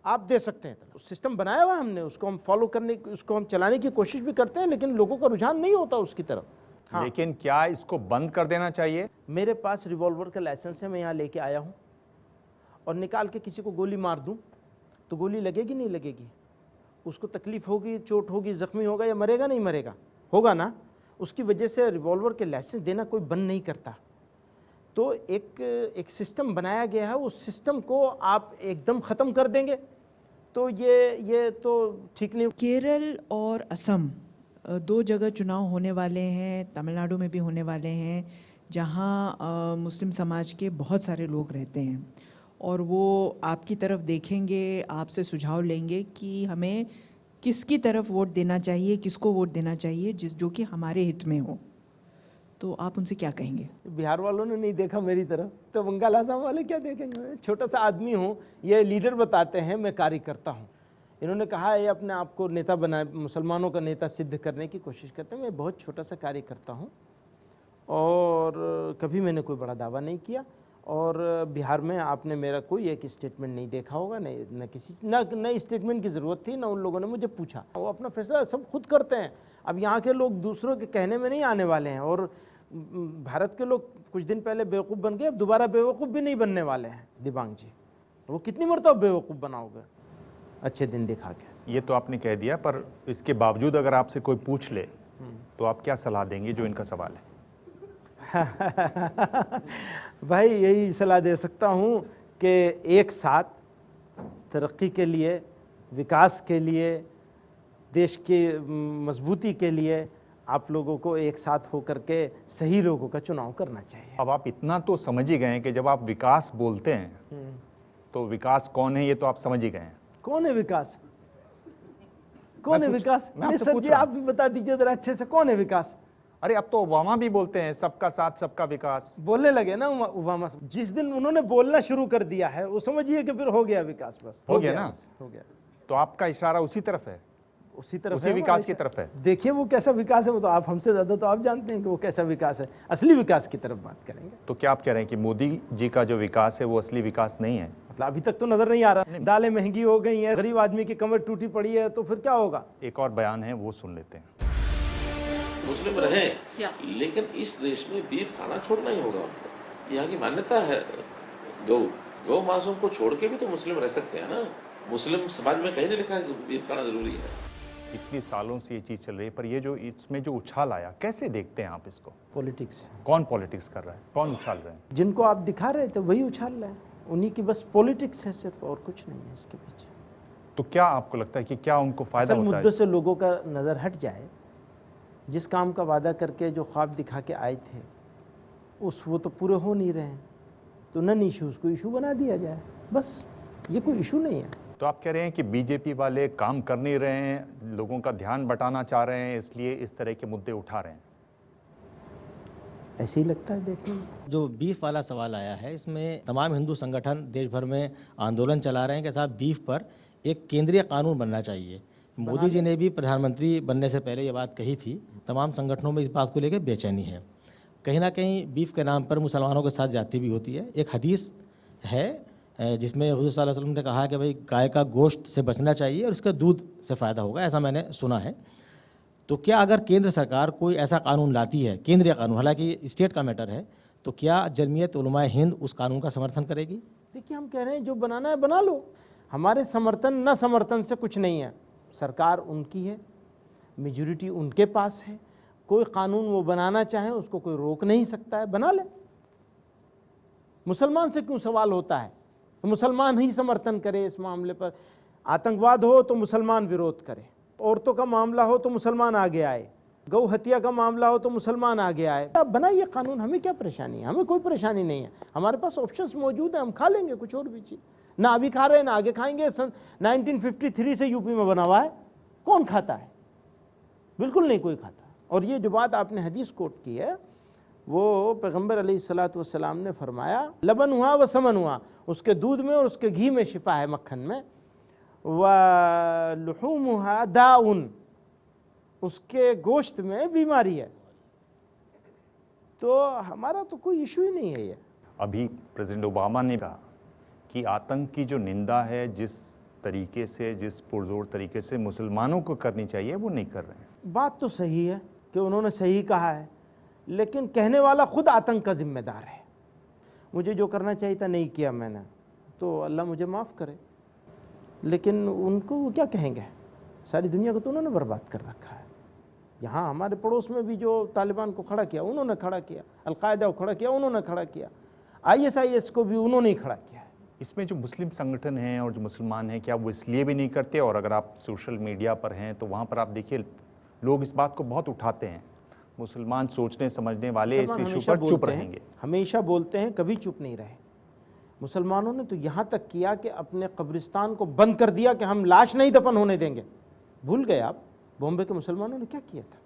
आप दे सकते हैं। सिस्टम बनाया हुआ हमने, उसको हम फॉलो करने, उसको हम चलाने की कोशिश भी करते हैं, लेकिन लोगों का रुझान नहीं होता उसकी तरफ। हाँ।
लेकिन क्या इसको बंद कर देना चाहिए?
मेरे पास रिवॉल्वर का लाइसेंस है, मैं यहाँ लेके आया हूँ, और निकाल के किसी को गोली मार दूँ तो गोली लगेगी नहीं लगेगी? उसको तकलीफ होगी, चोट होगी, ज़ख्मी होगा, या मरेगा नहीं मरेगा? होगा ना। उसकी वजह से रिवॉल्वर के लाइसेंस देना कोई बंद नहीं करता। तो एक सिस्टम बनाया गया है, उस सिस्टम को आप एकदम ख़त्म कर देंगे तो ये तो ठीक नहीं।
केरल और असम 2 जगह चुनाव होने वाले हैं, तमिलनाडु में भी होने वाले हैं, जहां मुस्लिम समाज के बहुत सारे लोग रहते हैं, और वो आपकी तरफ देखेंगे, आपसे सुझाव लेंगे कि हमें किसकी तरफ वोट देना चाहिए, किसको वोट देना चाहिए जो कि हमारे हित में हो। तो आप उनसे क्या कहेंगे?
बिहार वालों ने नहीं देखा मेरी तरफ, तो बंगाल आसाम वाले क्या देखेंगे? छोटा सा आदमी हूँ, ये लीडर बताते हैं, मैं कार्यकर्ता हूँ। इन्होंने कहा है अपने आप को नेता बनाए, मुसलमानों का नेता सिद्ध करने की कोशिश करते हैं। मैं बहुत छोटा सा कार्यकर्ता हूँ और कभी मैंने कोई बड़ा दावा नहीं किया, और बिहार में आपने मेरा कोई एक स्टेटमेंट नहीं देखा होगा, न स्टेटमेंट की ज़रूरत थी, न उन लोगों ने मुझे पूछा। वो अपना फैसला सब खुद करते हैं। अब यहाँ के लोग दूसरों के कहने में नहीं आने वाले हैं, और भारत के लोग कुछ दिन पहले बेवकूफ़ बन गए, अब दोबारा बेवकूफ़ भी नहीं बनने वाले हैं। दिबांग जी, वो कितनी मरतबा बेवकूफ़ बनाओगे अच्छे दिन दिखा के?
ये तो आपने कह दिया, पर इसके बावजूद अगर आपसे कोई पूछ ले तो आप क्या सलाह देंगे, जो इनका सवाल है?
भाई यही सलाह दे सकता हूँ कि एक साथ तरक्की के लिए, विकास के लिए, देश की मजबूती के लिए आप लोगों को एक साथ होकर के सही लोगों का चुनाव करना चाहिए।
अब आप इतना तो समझ ही गए हैं कि जब आप विकास बोलते हैं तो विकास कौन है, ये तो आप समझ ही गए हैं।
कौन है विकास? कौन है विकास? नहीं सर जी, आप भी बता दीजिए जरा अच्छे से, कौन है विकास?
अरे अब तो ओबामा भी बोलते हैं सबका साथ सबका विकास,
बोलने लगे ना ओबामा। जिस दिन उन्होंने बोलना शुरू कर दिया है वो समझिए कि फिर हो गया विकास, बस
हो गया ना,
हो गया।
तो आपका इशारा उसी तरफ है,
उसी तरफ,
उसी विकास की तरफ है।
देखिए वो कैसा विकास है, वो तो आप हमसे ज्यादा तो आप जानते हैं कि वो कैसा विकास है। असली विकास की तरफ बात करेंगे।
तो क्या आप कह रहे हैं कि मोदी जी का जो विकास है वो असली विकास नहीं है?
मतलब अभी तक तो नजर नहीं आ रहा। दालें महंगी हो गई हैं, गरीब आदमी की कमर टूटी पड़ी है, तो फिर क्या होगा?
एक और बयान है, वो सुन लेते हैं।
मुस्लिम रहे, लेकिन इस देश में बीफ खाना छोड़ना ही होगा उनको। यहाँ की मान्यता है, गौ मांसों को छोड़ के भी तो मुस्लिम रह सकते हैं ना। मुस्लिम समाज में कहीं नहीं लिखा है कि बीफ खाना जरूरी है।
इतनी सालों से ये चीज चल रही है, पर ये जो इसमें जो उछाल आया, कैसे देखते हैं आप इसको?
पॉलिटिक्स।
कौन पॉलिटिक्स कर रहा है? कौन उछाल रहे हैं?
जिनको आप दिखा रहे थे वही उछाल रहे हैं, उन्हीं की बस पॉलिटिक्स है सिर्फ, और कुछ नहीं है इसके पीछे।
तो क्या आपको लगता है कि क्या उनको फायदा होता है?
मुद्दों से लोगों का नजर हट जाए, जिस काम का वादा करके जो ख्वाब दिखा के आए थे वो तो पूरे हो नहीं रहे हैं, तो नन इशूज़ को इशू बना दिया जाए, बस। ये कोई इशू नहीं है।
तो आप कह रहे हैं कि बीजेपी वाले काम कर नहीं रहे हैं, लोगों का ध्यान बटाना चाह रहे हैं, इसलिए इस तरह के मुद्दे उठा रहे हैं?
ऐसे ही लगता है देखने में।
जो बीफ वाला सवाल आया है, इसमें तमाम हिंदू संगठन देश भर में आंदोलन चला रहे हैं कि साहब बीफ पर एक केंद्रीय कानून बनना चाहिए। मोदी जी ने भी प्रधानमंत्री बनने से पहले ये बात कही थी। तमाम संगठनों में इस बात को लेकर बेचैनी है। कहीं ना कहीं बीफ के नाम पर मुसलमानों के साथ जाती भी होती है। एक हदीस है जिसमें हुज़ूर सल्लल्लाहु अलैहि वसल्लम ने कहा कि भाई गाय का गोश्त से बचना चाहिए और इसका दूध से फ़ायदा होगा, ऐसा मैंने सुना है। तो क्या अगर केंद्र सरकार कोई ऐसा कानून लाती है, केंद्रीय कानून, हालांकि स्टेट का मैटर है, तो क्या जमीयत उलमाए हिंद उस कानून का समर्थन करेगी?
देखिए, हम कह रहे हैं जो बनाना है बना लो, हमारे समर्थन न समर्थन से कुछ नहीं है। सरकार उनकी है, मेजॉरिटी उनके पास है, कोई कानून वो बनाना चाहे उसको कोई रोक नहीं सकता है, बना ले। मुसलमान से क्यों सवाल होता है तो मुसलमान ही समर्थन करे इस मामले पर। आतंकवाद हो तो मुसलमान विरोध करे, औरतों का मामला हो तो मुसलमान आगे आए, गौ हत्या का मामला हो तो मुसलमान आगे आए। अब बनाइए कानून, हमें क्या परेशानी है? हमें कोई परेशानी नहीं है, हमारे पास ऑप्शंस मौजूद हैं, हम खा लेंगे कुछ और भी चीज़। ना अभी खा रहे हैं ना आगे खाएंगे। सन 1953 से यूपी में बना हुआ है, कौन खाता है? बिल्कुल नहीं कोई खाता। और ये जो बात आपने हदीस कोट की है, वो पैगम्बर अलैहिस्सलातु वस्सलाम ने फरमाया, लबन हुआ व समन हुआ, उसके दूध में और उसके घी में शिफा है, मक्खन में, व लुहूमुहा दाउन, उसके गोश्त में बीमारी है। तो हमारा तो कोई इशू ही नहीं है ये।
अभी प्रेसिडेंट ओबामा ने कहा कि आतंक की जो निंदा है जिस तरीके से, जिस पुरजोर तरीके से मुसलमानों को करनी चाहिए, वो नहीं कर रहे हैं।
बात तो सही है कि उन्होंने सही कहा है, लेकिन कहने वाला खुद आतंक का जिम्मेदार है। मुझे जो करना चाहिए था नहीं किया मैंने, तो अल्लाह मुझे माफ़ करे, लेकिन उनको वो क्या कहेंगे? सारी दुनिया को तो उन्होंने बर्बाद कर रखा है। यहाँ हमारे पड़ोस में भी जो तालिबान को खड़ा किया उन्होंने खड़ा किया, अलकायदा को खड़ा किया उन्होंने खड़ा किया, ISIS को भी उन्होंने ही खड़ा किया है।
इसमें जो मुस्लिम संगठन हैं और जो मुसलमान हैं, क्या वो इसलिए भी नहीं करते? और अगर आप सोशल मीडिया पर हैं तो वहाँ पर आप देखिए लोग इस बात को बहुत उठाते हैं। मुसलमान सोचने समझने वाले इस इशू पर चुप रहेंगे,
हमेशा बोलते हैं, कभी चुप नहीं रहे। मुसलमानों ने तो यहाँ तक किया कि अपने कब्रिस्तान को बंद कर दिया कि हम लाश नहीं दफन होने देंगे। भूल गए आप बॉम्बे के मुसलमानों ने क्या किया था?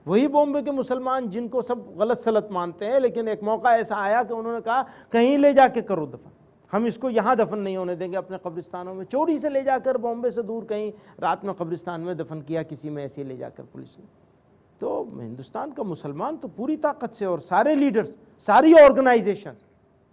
वही बॉम्बे के मुसलमान जिनको सब गलत सलत मानते हैं, लेकिन एक मौका ऐसा आया कि उन्होंने कहा कहीं ले जाके करो दफन, हम इसको यहाँ दफन नहीं होने देंगे अपने कब्रिस्तानों में। चोरी से ले जाकर बॉम्बे से दूर कहीं रात में कब्रिस्तान में दफन किया किसी में, ऐसे ले जाकर पुलिस ने। तो हिंदुस्तान का मुसलमान तो पूरी ताकत से, और सारे लीडर्स, सारी ऑर्गेनाइजेशन,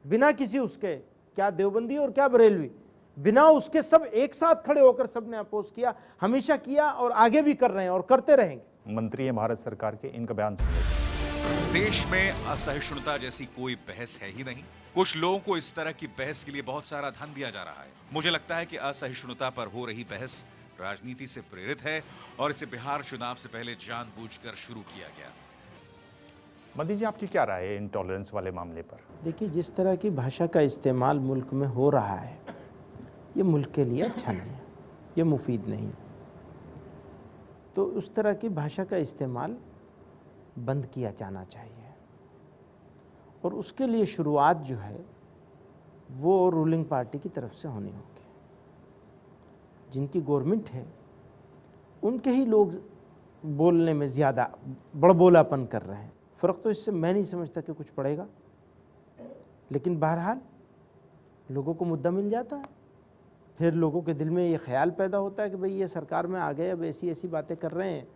बिना किसी उसके, क्या देवबंदी और क्या बरेलवी, बिना उसके सब एक साथ खड़े होकर सब ने अपोज किया, हमेशा किया और आगे भी कर रहे हैं और करते रहेंगे।
मंत्री हैं भारत सरकार के, इनका बयान सुनिए।
देश में असहिष्णुता जैसी कोई बहस है ही नहीं। कुछ लोगों को इस तरह की बहस के लिए बहुत सारा धन दिया जा रहा है। मुझे लगता है कि असहिष्णुता पर हो रही बहस राजनीति से प्रेरित है और इसे बिहार चुनाव से पहले जानबूझकर शुरू किया गया।
मोदी जी, आपकी क्या राय है इंटॉलरेंस वाले मामले पर?
देखिए, जिस तरह की भाषा का इस्तेमाल मुल्क में हो रहा है, ये मुल्क के लिए अच्छा नहीं है, ये मुफीद नहीं है। तो उस तरह की भाषा का इस्तेमाल बंद किया जाना चाहिए, और उसके लिए शुरुआत जो है वो रूलिंग पार्टी की तरफ से होनी होगी। जिनकी गवर्नमेंट है उनके ही लोग बोलने में ज़्यादा बड़बोलापन कर रहे हैं। फ़र्क तो इससे मैं नहीं समझता कि कुछ पड़ेगा, लेकिन बहरहाल लोगों को मुद्दा मिल जाता है। फिर लोगों के दिल में ये ख्याल पैदा होता है कि भाई ये सरकार में आ गए, अब ऐसी ऐसी बातें कर रहे हैं,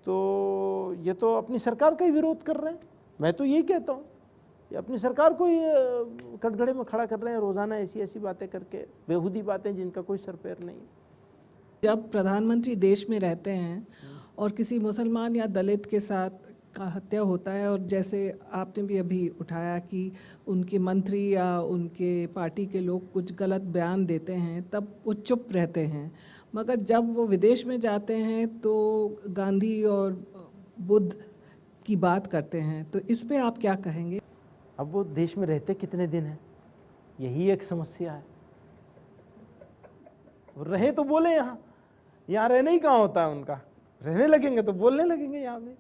तो ये तो अपनी सरकार का ही विरोध कर रहे हैं। मैं तो यही कहता हूँ, ये अपनी सरकार को ही कटघरे में खड़ा कर रहे हैं रोज़ाना ऐसी ऐसी बातें करके, बेहूदी बातें जिनका कोई सर पैर नहीं।
जब प्रधानमंत्री देश में रहते हैं और किसी मुसलमान या दलित के साथ का हत्या होता है, और जैसे आपने भी अभी उठाया कि उनके मंत्री या उनके पार्टी के लोग कुछ गलत बयान देते हैं, तब वो चुप रहते हैं, मगर जब वो विदेश में जाते हैं तो गांधी और बुद्ध की बात करते हैं। तो इस पे आप क्या कहेंगे?
अब वो देश में रहते कितने दिन हैं, यही एक समस्या है। रहे तो बोले, यहाँ रहने ही कहाँ होता है उनका, रहने लगेंगे तो बोलने लगेंगे यहाँ पे,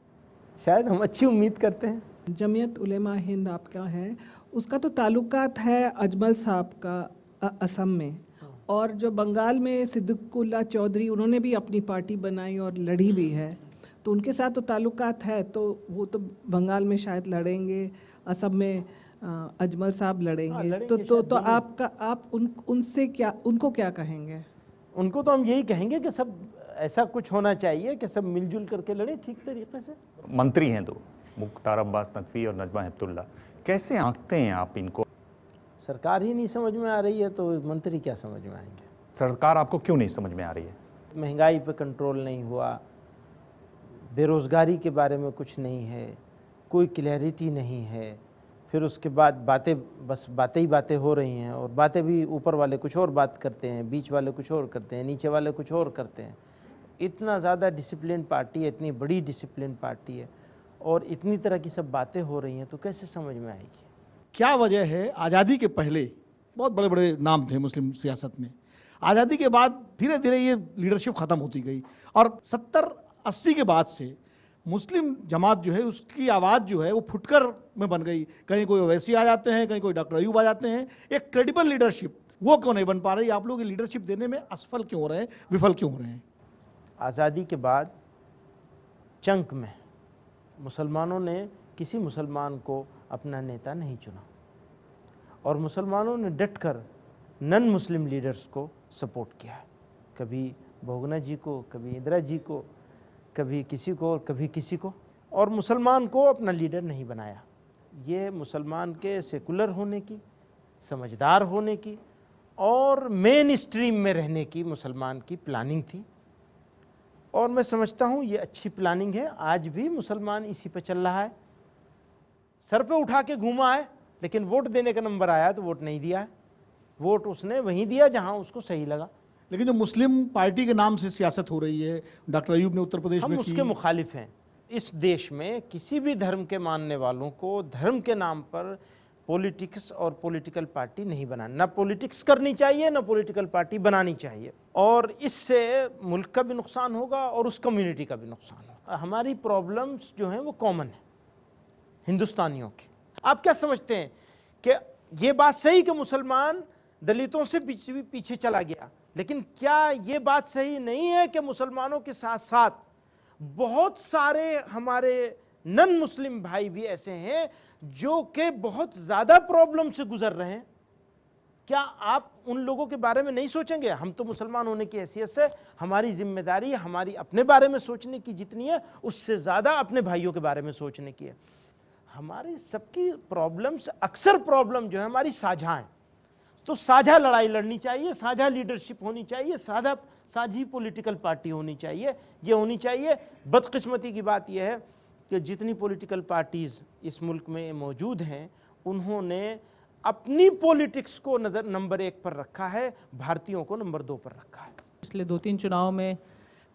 शायद हम अच्छी उम्मीद करते हैं।
जमीयत उलेमा हिंद आपका है, उसका तो ताल्लुकात है अजमल साहब का असम में, और जो बंगाल में सिद्दीकुल्लाह चौधरी, उन्होंने भी अपनी पार्टी बनाई और लड़ी भी है, तो उनके साथ तो ताल्लुकात है, तो वो तो बंगाल में शायद लड़ेंगे, असम में अजमल साहब लड़ेंगे। तो आप उनसे क्या, उनको क्या कहेंगे?
उनको तो हम यही कहेंगे कि सब ऐसा कुछ होना चाहिए कि सब मिलजुल करके लड़े ठीक तरीके से।
मंत्री हैं दो, मुख्तार अब्बास नकवी और नजमा हेपतुल्ला, कैसे आंकते हैं आप इनको?
सरकार ही नहीं समझ में आ रही है तो मंत्री क्या समझ में आएंगे?
सरकार आपको क्यों नहीं समझ में आ रही है?
महंगाई पे कंट्रोल नहीं हुआ, बेरोज़गारी के बारे में कुछ नहीं है, कोई क्लैरिटी नहीं है, फिर उसके बाद बातें बस बातें ही बातें हो रही हैं, और बातें भी ऊपर वाले कुछ और बात करते हैं, बीच वाले कुछ और करते हैं, नीचे वाले कुछ और करते हैं। इतना ज़्यादा डिसिप्लिन पार्टी है, इतनी बड़ी डिसिप्लिन पार्टी है, और इतनी तरह की सब बातें हो रही हैं, तो कैसे समझ में आएगी?
क्या वजह है आज़ादी के पहले बहुत बड़े बड़े नाम थे मुस्लिम सियासत में। आज़ादी के बाद धीरे धीरे ये लीडरशिप ख़त्म होती गई और 70-80 के बाद से मुस्लिम जमात जो है उसकी आवाज़ जो है वो फुटकर में बन गई। कहीं कोई ओवैसी आ जाते हैं, कहीं कोई डॉक्टर अयूब आ जाते हैं। एक क्रेडिबल लीडरशिप वो क्यों नहीं बन पा रही? आप लोग ये लीडरशिप देने में असफल क्यों हो रहे हैं, विफल क्यों हो रहे हैं?
आज़ादी के बाद चंक में मुसलमानों ने किसी मुसलमान को अपना नेता नहीं चुना और मुसलमानों ने डटकर नन मुस्लिम लीडर्स को सपोर्ट किया। कभी बहुगुना जी को, कभी इंदिरा जी को, कभी किसी को और कभी किसी को, और मुसलमान को अपना लीडर नहीं बनाया। ये मुसलमान के सेकुलर होने की, समझदार होने की और मेन स्ट्रीम में रहने की मुसलमान की प्लानिंग थी और मैं समझता हूँ ये अच्छी प्लानिंग है। आज भी मुसलमान इसी पे चल रहा है। सर पे उठा के घूमा है, लेकिन वोट देने का नंबर आया तो वोट नहीं दिया है। वोट उसने वहीं दिया जहाँ उसको सही लगा।
लेकिन जो मुस्लिम पार्टी के नाम से सियासत हो रही है, डॉक्टर अयूब ने उत्तर प्रदेश में
हम उसके मुखालिफ हैं। इस देश में किसी भी धर्म के मानने वालों को धर्म के नाम पर पॉलिटिक्स और पॉलिटिकल पार्टी नहीं बनानी, ना पॉलिटिक्स करनी चाहिए ना पॉलिटिकल पार्टी बनानी चाहिए, और इससे मुल्क का भी नुकसान होगा और उस कम्युनिटी का भी नुकसान होगा। हमारी प्रॉब्लम्स जो हैं वो कॉमन है हिंदुस्तानियों की। आप क्या समझते हैं कि ये बात सही कि मुसलमान दलितों से पीछे चला गया, लेकिन क्या ये बात सही नहीं है कि मुसलमानों के साथ साथ बहुत सारे हमारे नन मुस्लिम भाई भी ऐसे हैं जो कि बहुत ज़्यादा प्रॉब्लम से गुजर रहे हैं? क्या आप उन लोगों के बारे में नहीं सोचेंगे? हम तो मुसलमान होने की हैसियत से हमारी जिम्मेदारी हमारी अपने बारे में सोचने की जितनी है, उससे ज़्यादा अपने भाइयों के बारे में सोचने की है। हमारी सबकी प्रॉब्लम्स, अक्सर प्रॉब्लम जो है हमारी साझा है, तो साझा लड़ाई लड़नी चाहिए, साझा लीडरशिप होनी चाहिए, साझी पॉलिटिकल पार्टी होनी चाहिए। ये होनी चाहिए। बदकिस्मती की बात यह है कि जितनी पॉलिटिकल पार्टीज़ इस मुल्क में मौजूद हैं उन्होंने अपनी पॉलिटिक्स को नंबर 1 पर रखा है, भारतीयों को नंबर 2 पर रखा है।
पिछले 2-3 चुनाव में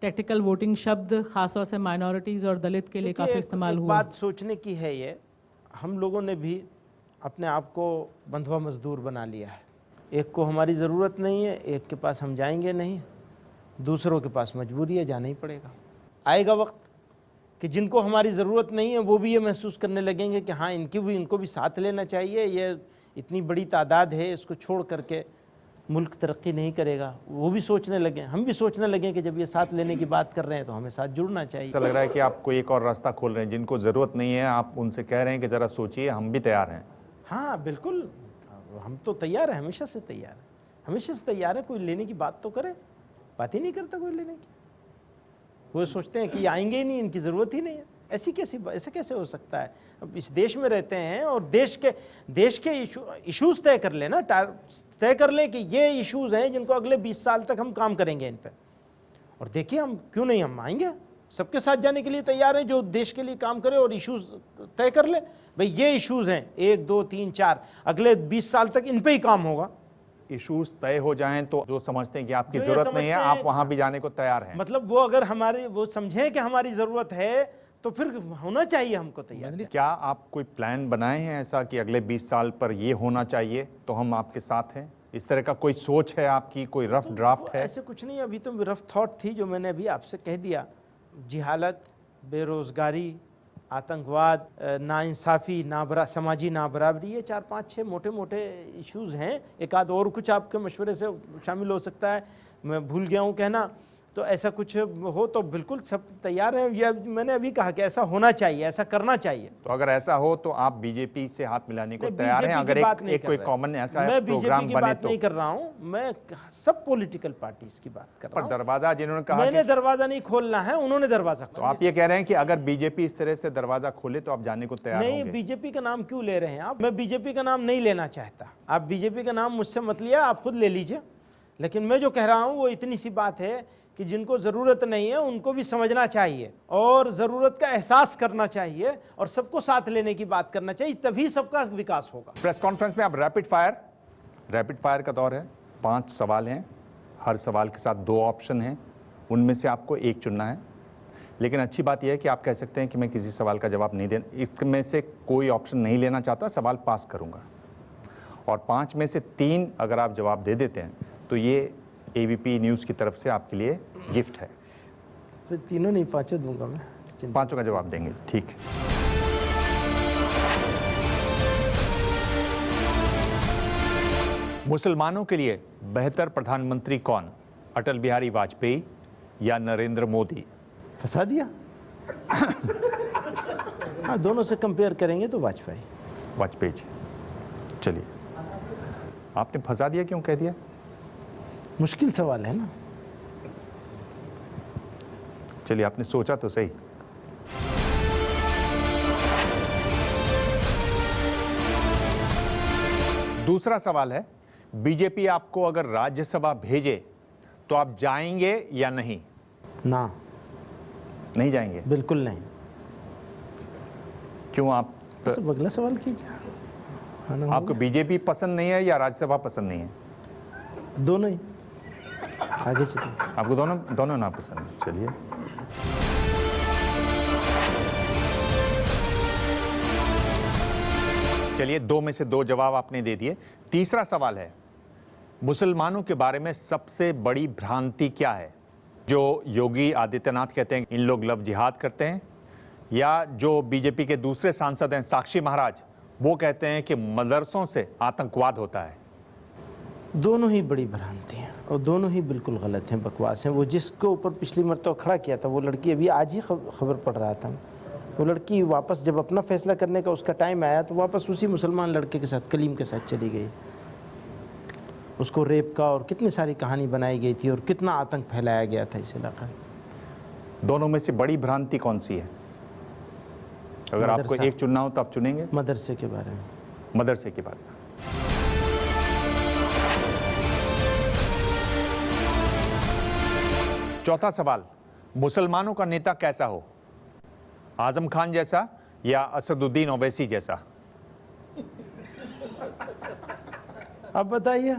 टैक्टिकल वोटिंग शब्द खासतौर से माइनॉरिटीज़ और दलित के लिए काफ़ी इस्तेमाल हुआ।
बात सोचने की है ये, हम लोगों ने भी अपने आप को बंधुआ मजदूर बना लिया है। एक को हमारी ज़रूरत नहीं है, एक के पास हम जाएंगे नहीं, दूसरों के पास मजबूरी है, जाना ही पड़ेगा। आएगा वक्त कि जिनको हमारी ज़रूरत नहीं है वो भी ये महसूस करने लगेंगे कि हाँ इनको भी साथ लेना चाहिए, ये इतनी बड़ी तादाद है, इसको छोड़ करके मुल्क तरक्की नहीं करेगा। वो भी सोचने लगे, हम भी सोचने लगे कि जब ये साथ लेने की बात कर रहे हैं तो हमें साथ जुड़ना चाहिए।
ऐसा लग रहा है कि आप कोई एक और रास्ता खोल रहे हैं। जिनको ज़रूरत नहीं है आप उनसे कह रहे हैं कि ज़रा सोचिए, हम भी तैयार हैं।
हाँ बिल्कुल, हम तो तैयार हैं, हमेशा से तैयार हैं, हमेशा से तैयार है। कोई लेने की बात तो करे, बात ही नहीं करता कोई लेने की। वो सोचते हैं कि आएंगे ही नहीं, इनकी ज़रूरत ही नहीं है। ऐसे कैसे हो सकता है? अब इस देश में रहते हैं और देश के इश्यूज़ तय कर लें ना, तय कर लें कि ये इश्यूज़ हैं जिनको अगले 20 साल तक हम काम करेंगे इन पे, और देखिए हम क्यों नहीं, हम आएंगे, सबके साथ जाने के लिए तैयार हैं जो देश के लिए काम करे और इश्यूज़ तय कर ले। भाई ये इश्यूज़ हैं 1, 2, 3, 4, अगले 20 साल तक इन पे ही काम होगा।
इश्यूज तय हो जाएं तो जो समझते हैं कि आपकी जरूरत नहीं है आप वहां भी जाने को तैयार हैं।
मतलब वो अगर वो समझें कि हमारी जरूरत है तो फिर होना चाहिए हमको तैयार।
क्या आप कोई प्लान बनाए हैं ऐसा कि अगले 20 साल पर ये होना चाहिए तो हम आपके साथ हैं? इस तरह का कोई सोच है आपकी, कोई रफ ड्राफ्ट है?
ऐसे कुछ नहीं, अभी तो रफ थॉट थी जो मैंने अभी आपसे कह दिया। जिहालत, बेरोजगारी, आतंकवाद, नाइंसाफ़ी, समाजी नाबराबरी, ये 4-5-6 मोटे मोटे इश्यूज़ हैं। एक आध और कुछ आपके मशवरे से शामिल हो सकता है, मैं भूल गया हूँ कहना, तो ऐसा कुछ हो तो बिल्कुल सब तैयार हैं। ये मैंने अभी कहा कि ऐसा होना चाहिए, ऐसा करना चाहिए।
तो अगर ऐसा हो तो आप बीजेपी से हाथ मिलाने को तैयार हैं? अगर एक कोई कॉमन ऐसा
मैं बीजेपी की बात नहीं कर रहा हूँ, मैं सब पॉलिटिकल पार्टीज की बात कर रहा हूँ।
दरवाजा जिन्होंने कहा,
मैंने दरवाजा नहीं खोलना है, उन्होंने दरवाजा खोला।
तो आप ये कह रहे हैं कि अगर बीजेपी इस तरह से दरवाजा खोले तो आप जाने को तैयार
नहीं? बीजेपी का नाम क्यों ले रहे हैं आप? मैं बीजेपी का नाम नहीं लेना चाहता। आप बीजेपी का नाम मुझसे मत लिया, आप खुद ले लीजिए। लेकिन मैं जो कह रहा हूँ वो इतनी सी बात है कि जिनको ज़रूरत नहीं है उनको भी समझना चाहिए और ज़रूरत का एहसास करना चाहिए और सबको साथ लेने की बात करना चाहिए, तभी सबका विकास होगा।
प्रेस कॉन्फ्रेंस में अब रैपिड फायर का दौर है। 5 सवाल हैं, हर सवाल के साथ 2 ऑप्शन हैं, उनमें से आपको एक चुनना है। लेकिन अच्छी बात यह है कि आप कह सकते हैं कि मैं किसी सवाल का जवाब नहीं देना, इसमें से कोई ऑप्शन नहीं लेना चाहता, सवाल पास करूंगा। और 5 में से 3 अगर आप जवाब दे देते हैं तो ये एबीपी न्यूज़ की तरफ से आपके लिए गिफ्ट है।
फिर तीनों नहीं, 5 दूंगा मैं।
5 का जवाब देंगे, ठीक है। मुसलमानों के लिए बेहतर प्रधानमंत्री कौन, अटल बिहारी वाजपेयी या नरेंद्र मोदी?
फंसा दिया। हाँ, दोनों से कंपेयर करेंगे तो वाजपेयी।
वाजपेयी जी, चलिए। आपने फंसा दिया, क्यों कह दिया?
मुश्किल सवाल है ना।
चलिए, आपने सोचा तो सही। दूसरा सवाल है, बीजेपी आपको अगर राज्यसभा भेजे तो आप जाएंगे या नहीं?
ना,
नहीं जाएंगे?
बिल्कुल नहीं।
क्यों? आप
अगला सवाल कीजिए।
आपको बीजेपी पसंद नहीं है या राज्यसभा पसंद नहीं है?
दोनों ही। आगे चलिए।
आपको दोनों ना पसंद है। चलिए, चलिए 2 में से 2 जवाब आपने दे दिए। तीसरा सवाल है, मुसलमानों के बारे में सबसे बड़ी भ्रांति क्या है? जो योगी आदित्यनाथ कहते हैं इन लोग लव जिहाद करते हैं, या जो बीजेपी के दूसरे सांसद हैं साक्षी महाराज, वो कहते हैं कि मदरसों से आतंकवाद होता है?
दोनों ही बड़ी भ्रांति हैं और दोनों ही बिल्कुल गलत हैं, बकवास हैं। वो जिसको ऊपर पिछली मरतबा खड़ा किया था, वो लड़की, अभी आज ही खबर पढ़ रहा था, वो लड़की वापस जब अपना फैसला करने का उसका टाइम आया तो वापस उसी मुसलमान लड़के के साथ, कलीम के साथ चली गई। उसको रेप का और कितनी सारी कहानी बनाई गई थी और कितना आतंक फैलाया गया था इस इलाके में।
दोनों में से बड़ी भ्रांति कौन सी है? अगर आपको एक चुनना हो तो आप चुनेंगे?
मदरसे के बारे में।
मदरसे की बात। चौथा सवाल, मुसलमानों का नेता कैसा हो? आजम खान जैसा या असदुद्दीन ओवैसी जैसा?
अब बताइए।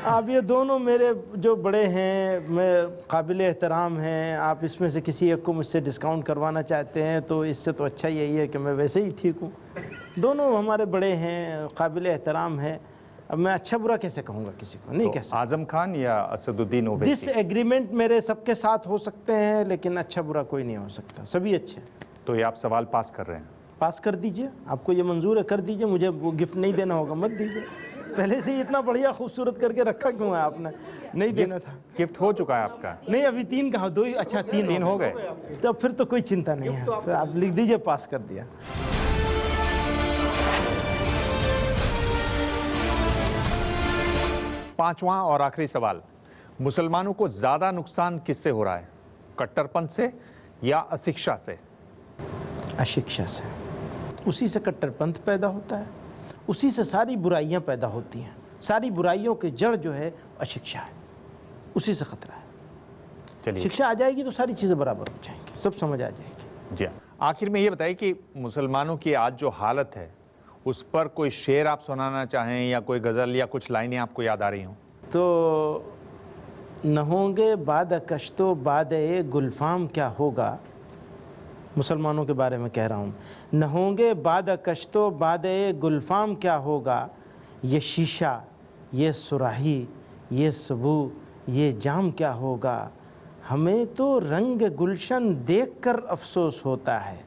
आप ये दोनों मेरे जो बड़े हैं, मैं काबिल एहतराम हैं, आप इसमें से किसी एक को मुझसे डिस्काउंट करवाना चाहते हैं तो इससे तो अच्छा यही है कि मैं वैसे ही ठीक हूँ। दोनों हमारे बड़े हैं, काबिल एहतराम हैं। अब मैं अच्छा बुरा कैसे कहूँगा किसी को? नहीं कह सकता।
आजम खान या असदुद्दीन ओवैसी?
डिसएग्रीमेंट मेरे सबके साथ हो सकते हैं, लेकिन अच्छा बुरा कोई नहीं हो सकता, सभी अच्छे।
तो ये आप सवाल पास कर रहे हैं?
पास कर दीजिए। आपको ये मंजूर है, कर दीजिए। मुझे वो गिफ्ट नहीं देना होगा, मत दीजिए। पहले से ही इतना बढ़िया खूबसूरत करके रखा क्यों है आपने? नहीं देना था।
गिफ्ट हो चुका है आपका?
नहीं, अभी 3 कहा, 2 ही। अच्छा, 3
हो गए।
तो फिर तो कोई चिंता नहीं है, फिर आप लिख दीजिए पास कर दिया।
पांचवा और आखिरी सवाल, मुसलमानों को ज्यादा नुकसान किससे हो रहा है? कट्टरपंथ से या अशिक्षा से?
अशिक्षा से। उसी से कट्टरपंथ पैदा होता है, उसी से सारी बुराइयां पैदा होती हैं। सारी बुराइयों के जड़ जो है अशिक्षा है, उसी से खतरा है।
चलिए,
शिक्षा आ जाएगी तो सारी चीज़ें बराबर हो जाएंगी, सब समझ आ जाएगी।
जी। आखिर में ये बताइए कि मुसलमानों की आज जो हालत है उस पर कोई शेर आप सुनाना चाहें या कोई गज़ल या कुछ लाइनें आपको याद आ रही हों?
तो न होंगे बाद कश्तो बाद ए गुलफाम क्या होगा, मुसलमानों के बारे में कह रहा हूँ। न होंगे बाद कश्तो बाद ए गुलफाम क्या होगा, ये शीशा, ये सुराही, ये सबू, ये जाम क्या होगा। हमें तो रंग गुलशन देखकर अफसोस होता है।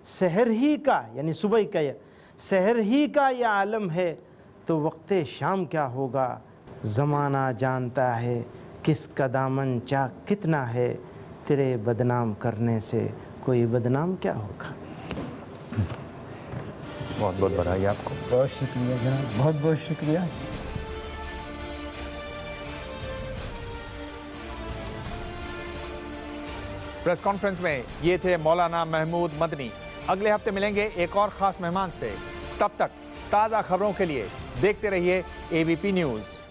सहर ही का, यानी सुबह का, सहर ही का ये आलम है तो वक्ते शाम क्या होगा। ज़माना जानता है किसका दामन चाक कितना है, तेरे बदनाम करने से कोई बदनाम क्या होगा।
बहुत बहुत बधाई आपको।
बहुत शुक्रिया जनाब, बहुत बहुत शुक्रिया।
प्रेस कॉन्फ्रेंस में ये थे मौलाना महमूद मदनी। अगले हफ्ते मिलेंगे एक और खास मेहमान से। तब तक ताज़ा खबरों के लिए देखते रहिए एबीपी न्यूज़।